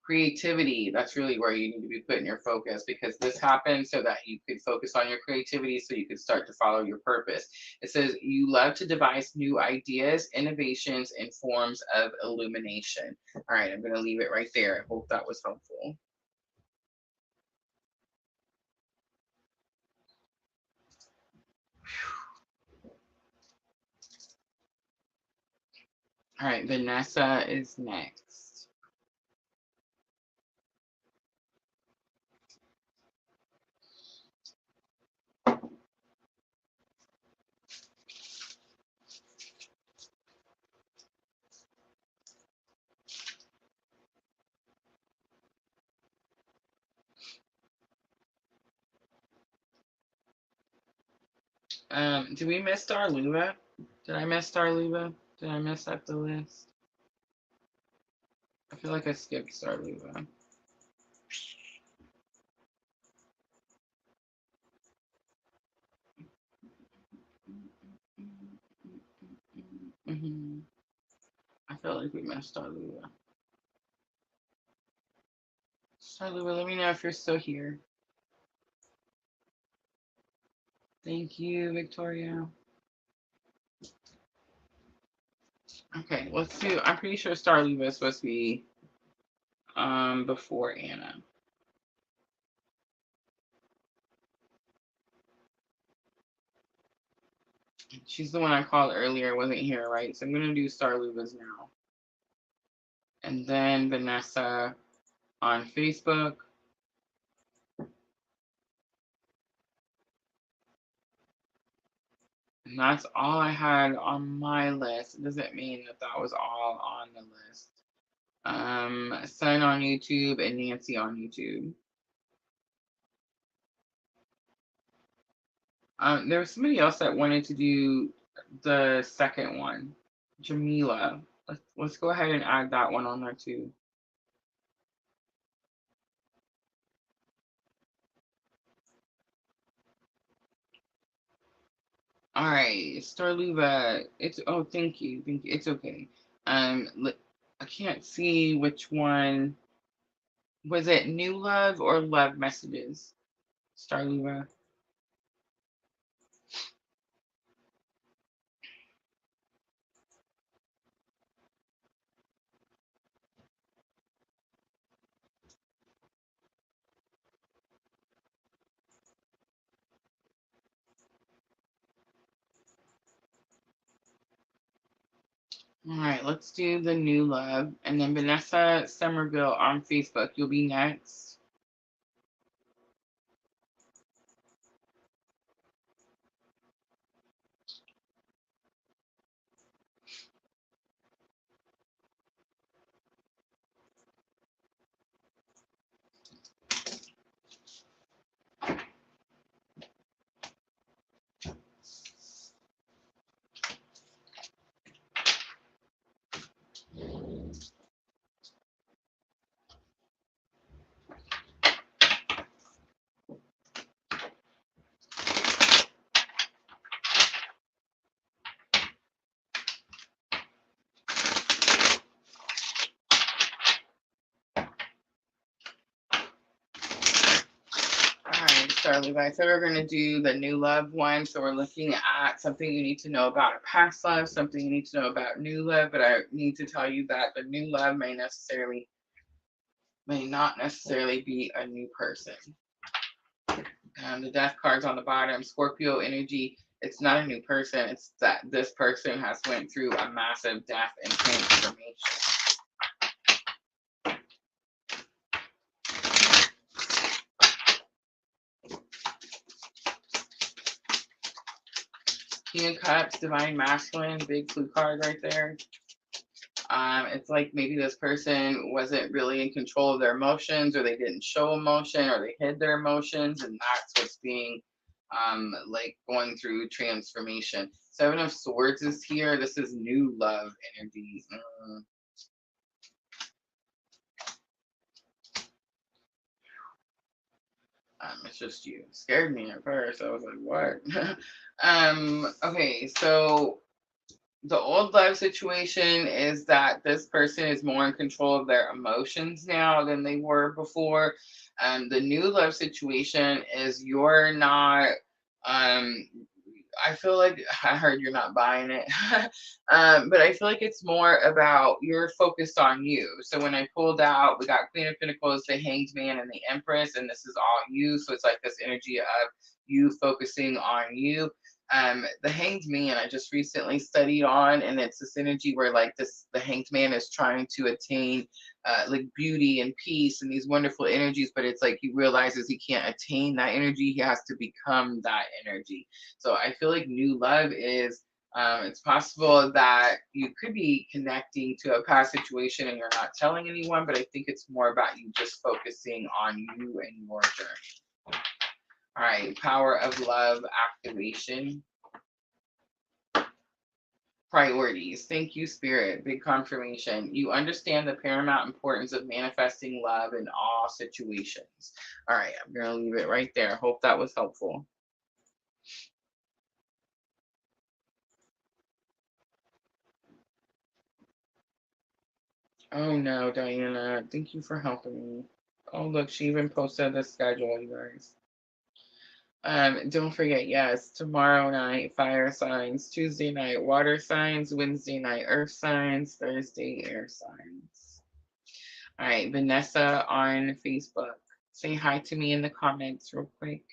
Creativity, that's really where you need to be putting your focus, because this happened so that you could focus on your creativity so you could start to follow your purpose. It says you love to devise new ideas, innovations, and forms of illumination. All right, I'm going to leave it right there. I hope that was helpful. All right, Vanessa is next. Did we miss Starluva? Did I miss Starluva? Did I mess up the list? I feel like I skipped Star Luba. I feel like we missed Star Luba. Star Luba, let me know if you're still here. Thank you, Victoria. Okay, let's do. I'm pretty sure Star Luba is supposed to be before Anna. She's the one I called earlier, wasn't here, right? So I'm gonna do Star Luba's now. And then Vanessa on Facebook. And that's all I had on my list. It doesn't mean that that was all on the list. Sun on YouTube and Nancy on YouTube. There was somebody else that wanted to do the second one, Jamila. Let's go ahead and add that one on there too. All right, Starluva. It's thank you, thank you. It's okay. I can't see which one was it. New love or love messages, Starluva. All right, let's do the new love, and then Vanessa Somerville on Facebook. You'll be next. Starly, I said we're going to do the new love one. So we're looking at something you need to know about a past love, something you need to know about new love. But I need to tell you that the new love may not necessarily be a new person. The death card's on the bottom. Scorpio energy. It's not a new person. It's that this person has went through a massive death and transformation. King of Cups, Divine Masculine, big blue card right there. It's like maybe this person wasn't really in control of their emotions, or they didn't show emotion, or they hid their emotions, and that's what's being like going through transformation. Seven of Swords is here. This is new love energy. It's just you. Scared me at first. I was like, what? Okay, so the old love situation is that this person is more in control of their emotions now than they were before. The new love situation is you're not. I feel like I heard you're not buying it, but I feel like it's more about you're focused on you. So when I pulled out, we got Queen of Pentacles, the Hanged Man, and the Empress, and this is all you. So it's like this energy of you focusing on you. The Hanged Man I just recently studied on, and it's this energy where like the Hanged Man is trying to attain like beauty and peace and these wonderful energies, but it's like he realizes he can't attain that energy. He has to become that energy. So I feel like new love is it's possible that you could be connecting to a past situation and you're not telling anyone, but I think it's more about you just focusing on you and your journey. All right, power of love activation. Priorities. Thank you, Spirit. Big confirmation. You understand the paramount importance of manifesting love in all situations. All right, I'm going to leave it right there. Hope that was helpful. Oh no, Diana. Thank you for helping me. Oh, look, she even posted the schedule, you guys. Don't forget, yes, tomorrow night, fire signs, Tuesday night, water signs, Wednesday night, earth signs, Thursday, air signs. All right, Vanessa on Facebook. Say hi to me in the comments real quick.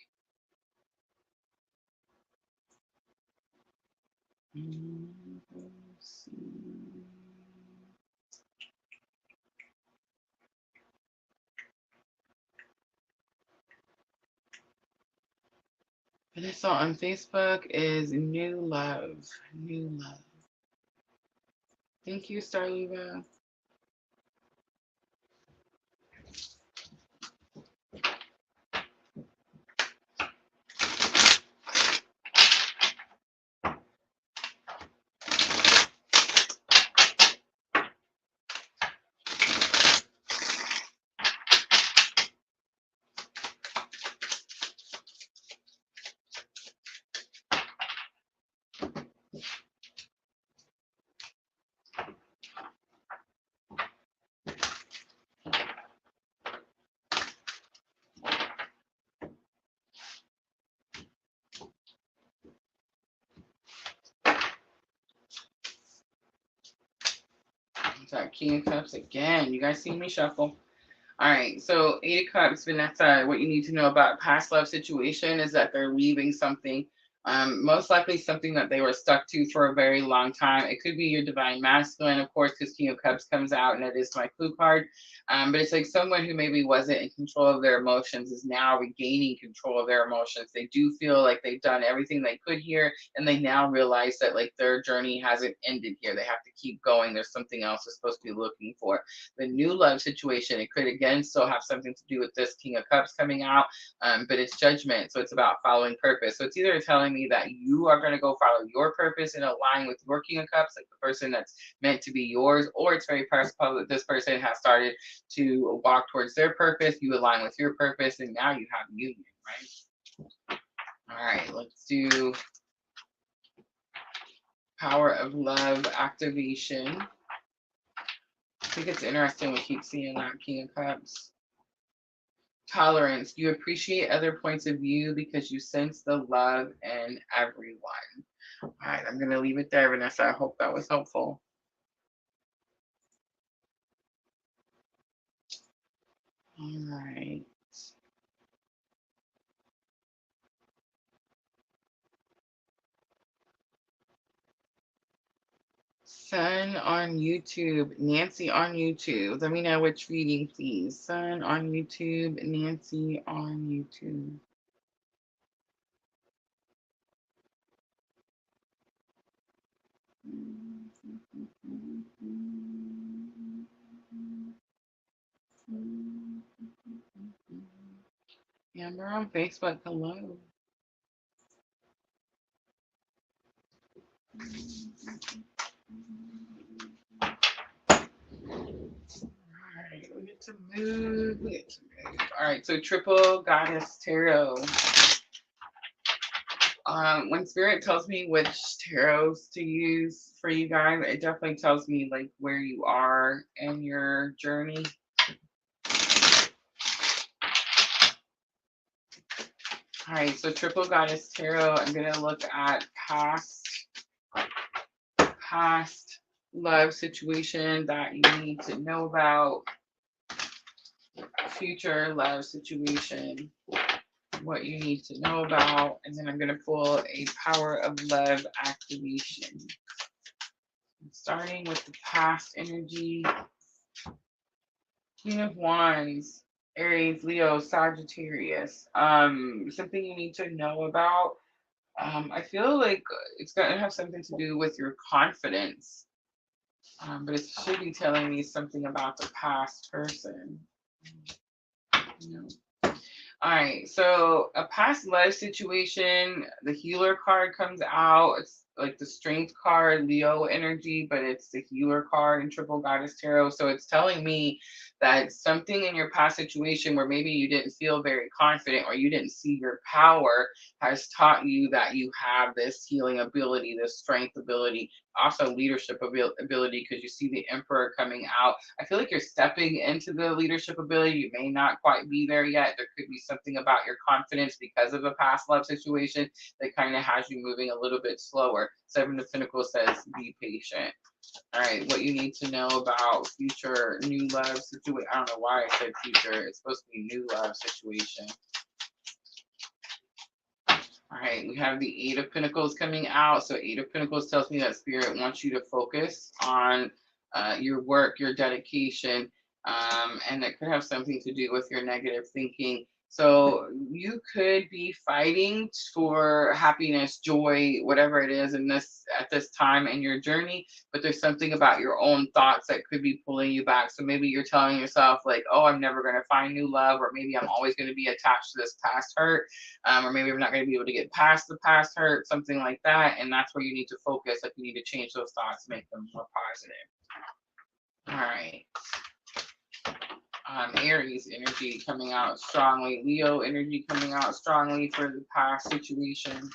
Vanessa on Facebook is new love. New love. Thank you, Starliva. That King of Cups again. You guys see me shuffle? All right, so Eight of Cups, Vanessa, what you need to know about past love situation is that they're leaving something, most likely something that they were stuck to for a very long time. It could be your divine masculine, of course, because King of Cups comes out and it is my clue card. But it's like someone who maybe wasn't in control of their emotions is now regaining control of their emotions. They do feel like they've done everything they could here, and they now realize that like their journey hasn't ended here. They have to keep going. There's something else they're supposed to be looking for. The new love situation, it could again still have something to do with this King of Cups coming out, but it's judgment. So it's about following purpose. So it's either telling me that you are going to go follow your purpose and align with your King of Cups, like the person that's meant to be yours, or it's very possible that this person has started to walk towards their purpose. You align with your purpose, and now you have union, right? All right, let's do power of love activation. I think it's interesting we keep seeing that King of Cups. Tolerance. You appreciate other points of view because you sense the love in everyone. All right, I'm going to leave it there, Vanessa. I hope that was helpful. All right. Sun on YouTube, Nancy on YouTube. Let me know which reading, please. Sun on YouTube, Nancy on YouTube. Amber on Facebook, hello. Alright, we get to move. Alright, so triple goddess tarot. When spirit tells me which tarots to use for you guys, it definitely tells me like where you are in your journey. Alright, so triple goddess tarot, I'm gonna look at past love situation that you need to know about, future love situation, what you need to know about, and then I'm going to pull a power of love activation. Starting with the past energy, Queen of Wands, Aries, Leo, Sagittarius. Something you need to know about. I feel like it's going to have something to do with your confidence. But it should be telling me something about the past person. No. All right, so a past love situation, the healer card comes out. It's like the strength card, Leo energy, but it's the healer card in Triple Goddess Tarot. So it's telling me that something in your past situation where maybe you didn't feel very confident or you didn't see your power has taught you that you have this healing ability, this strength ability, also leadership ability, because you see the Emperor coming out. I feel like you're stepping into the leadership ability. You may not quite be there yet. There could be something about your confidence because of a past love situation that kind of has you moving a little bit slower. Seven of Pentacles says be patient. All right, what you need to know about future new love situation. I don't know why I said future. It's supposed to be new love situation. All right, we have the Eight of Pentacles coming out. So Eight of Pentacles tells me that Spirit wants you to focus on your work, your dedication, and it could have something to do with your negative thinking. So you could be fighting for happiness, joy, whatever it is in this at this time in your journey, but there's something about your own thoughts that could be pulling you back. So maybe you're telling yourself like, oh, I'm never going to find new love, or maybe I'm always going to be attached to this past hurt, or maybe we're not going to be able to get past the past hurt, something like that. And that's where you need to focus. Like you need to change those thoughts, make them more positive. All right. Aries energy coming out strongly. Leo energy coming out strongly for the past situation.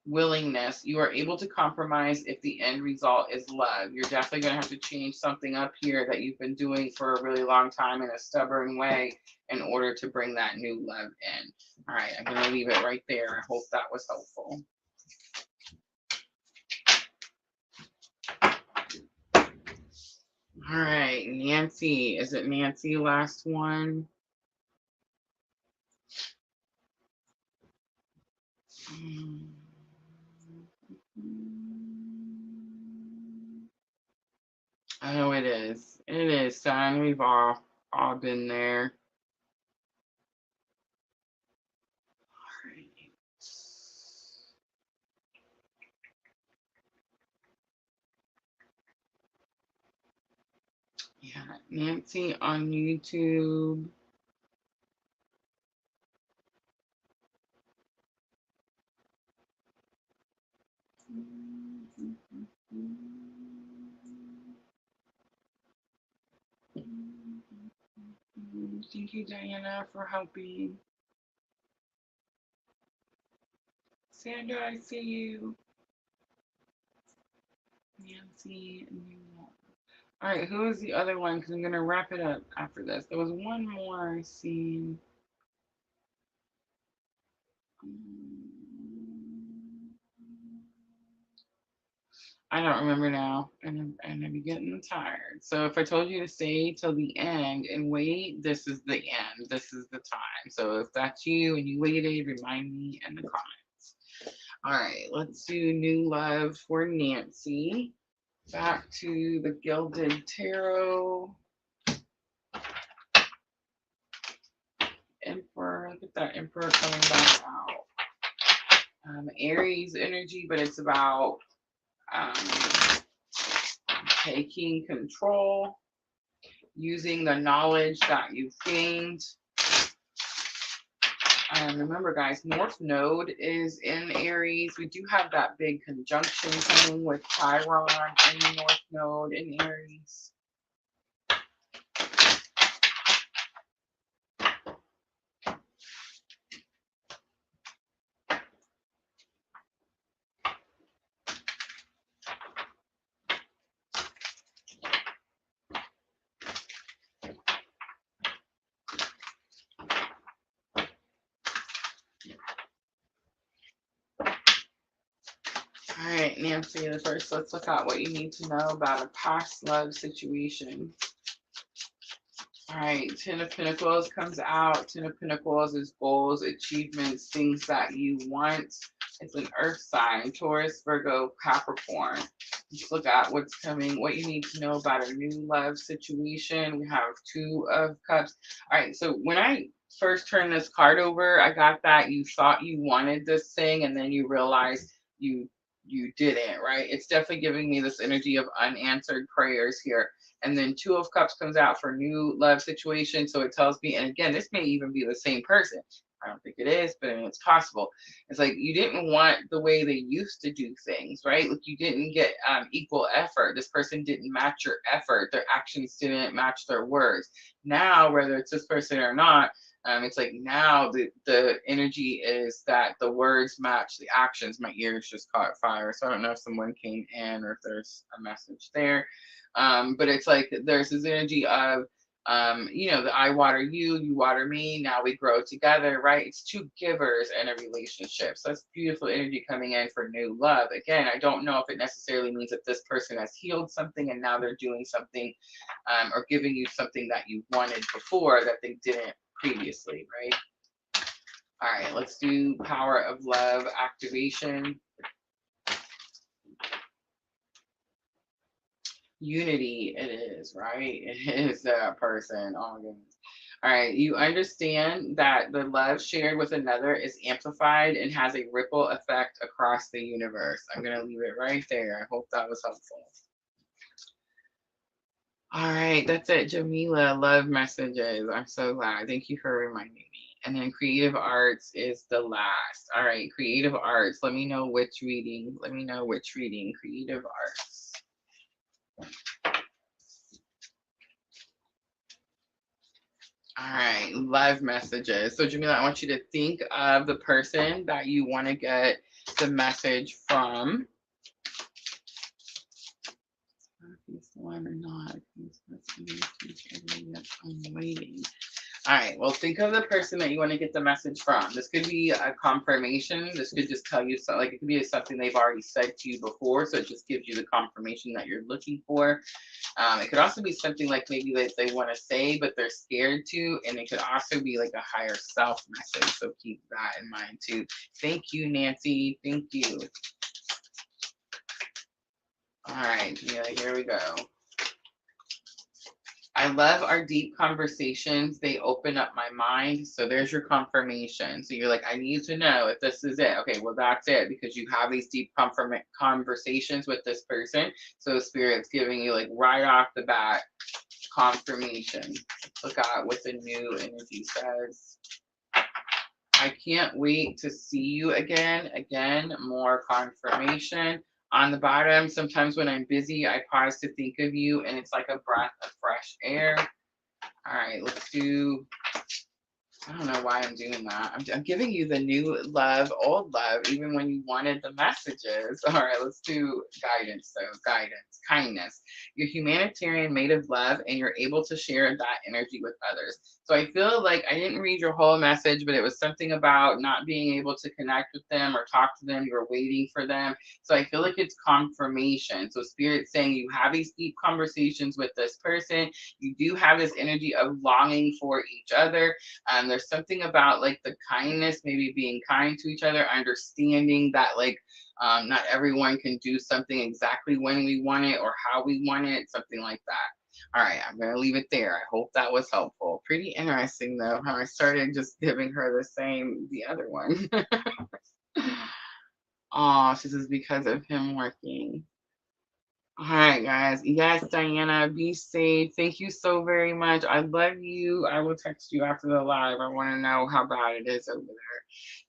Willingness. You are able to compromise if the end result is love. You're definitely going to have to change something up here that you've been doing for a really long time in a stubborn way in order to bring that new love in. All right, I'm going to leave it right there. I hope that was helpful. All right, Nancy. Is it Nancy? Last one. Oh, it is. It is, son. We've all been there. All right. Yeah, Nancy on YouTube. Thank you, Diana, for helping. Sandra, I see you. Nancy. All right, who is the other one? Because I'm going to wrap it up after this. There was one more I seen. I don't remember now, and I'm getting tired. So if I told you to stay till the end and wait, this is the end. This is the time. So if that's you and you waited, remind me in the comments. All right, let's do new love for Nancy. Back to the Gilded Tarot. Emperor, look at that Emperor coming back out. Aries energy, but it's about taking control, using the knowledge that you've gained. Remember, guys, North Node is in Aries. We do have that big conjunction coming with Chiron and the North Node in Aries. All right, Nancy, first let's look at what you need to know about a past love situation. All right, Ten of Pentacles comes out. Ten of Pentacles is goals, achievements, things that you want. It's an earth sign, Taurus, Virgo, Capricorn. Just look at what's coming, what you need to know about a new love situation. We have Two of Cups. All right, so when I first turned this card over, I got that you thought you wanted this thing and then you realized you didn't, right? It's definitely giving me this energy of unanswered prayers here. And then Two of Cups comes out for new love situation. So it tells me, and again, this may even be the same person. I don't think it is, but I mean, it's possible. It's like you didn't want the way they used to do things, right? Like you didn't get equal effort. This person didn't match your effort. Their actions didn't match their words. Now, whether it's this person or not, it's like now the energy is that the words match the actions. My ears just caught fire, so I don't know if someone came in or if there's a message there. But it's like there's this energy of that I water you, you water me, now we grow together, right? It's two givers in a relationship. So that's beautiful energy coming in for new love. Again, I don't know if it necessarily means that this person has healed something and now they're doing something or giving you something that you wanted before that they didn't previously, right? All right, let's do power of love activation. Unity, it is, right? It is that person. Oh my goodness. All right, you understand that the love shared with another is amplified and has a ripple effect across the universe. I'm going to leave it right there. I hope that was helpful. All right, that's it. Jamila, love messages. I'm so glad. Thank you for reminding me. And then creative arts is the last. All right, creative arts. Let me know which reading. Let me know which reading. Creative arts. All right, love messages. So Jamila, I want you to think of the person that you want to get the message from. Is one or not? I'm waiting. All right, well, think of the person that you want to get the message from. This could be a confirmation. This could just tell you something, like it could be something they've already said to you before. So it just gives you the confirmation that you're looking for. It could also be something like maybe that they want to say, but they're scared to. And it could also be like a higher self message. So keep that in mind too. Thank you, Nancy. Thank you. All right, Jamila, here we go. I love our deep conversations. They open up my mind. So there's your confirmation. So you're like, I need to know if this is it. Okay, well, that's it because you have these deep conversations with this person. So Spirit's giving you like right off the bat confirmation. Look at what the new energy says. I can't wait to see you again. Again, more confirmation. On the bottom, sometimes when I'm busy, I pause to think of you, and it's like a breath of fresh air. All right, let's do, I don't know why I'm doing that. I'm giving you the new love, old love, even when you wanted the messages. All right, let's do guidance, though. Guidance, kindness. You're humanitarian, made of love, and you're able to share that energy with others. So I feel like I didn't read your whole message, but it was something about not being able to connect with them or talk to them. You were waiting for them. So I feel like it's confirmation. So Spirit's saying you have these deep conversations with this person. You do have this energy of longing for each other. There's something about like the kindness, maybe being kind to each other, understanding that like not everyone can do something exactly when we want it or how we want it, something like that. All right, I'm going to leave it there. I hope that was helpful. Pretty interesting, though, how I started just giving her the other one. Oh, this is because of him working. All right, guys. Yes, Diana, be safe. Thank you so very much. I love you. I will text you after the live. I want to know how bad it is over there.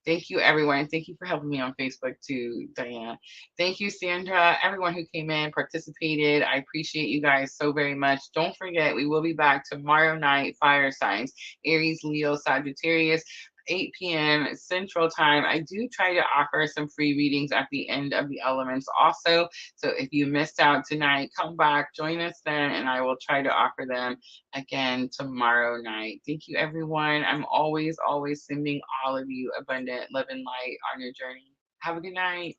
Thank you, everyone. Thank you for helping me on Facebook too, Diana. Thank you, Sandra. Everyone who came in, participated. I appreciate you guys so very much. Don't forget, we will be back tomorrow night, fire signs, Aries, Leo, Sagittarius. 8 p.m. Central Time. I do try to offer some free readings at the end of the elements also. So if you missed out tonight, come back, join us then, and I will try to offer them again tomorrow night. Thank you, everyone. I'm always, always sending all of you abundant love and light on your journey. Have a good night.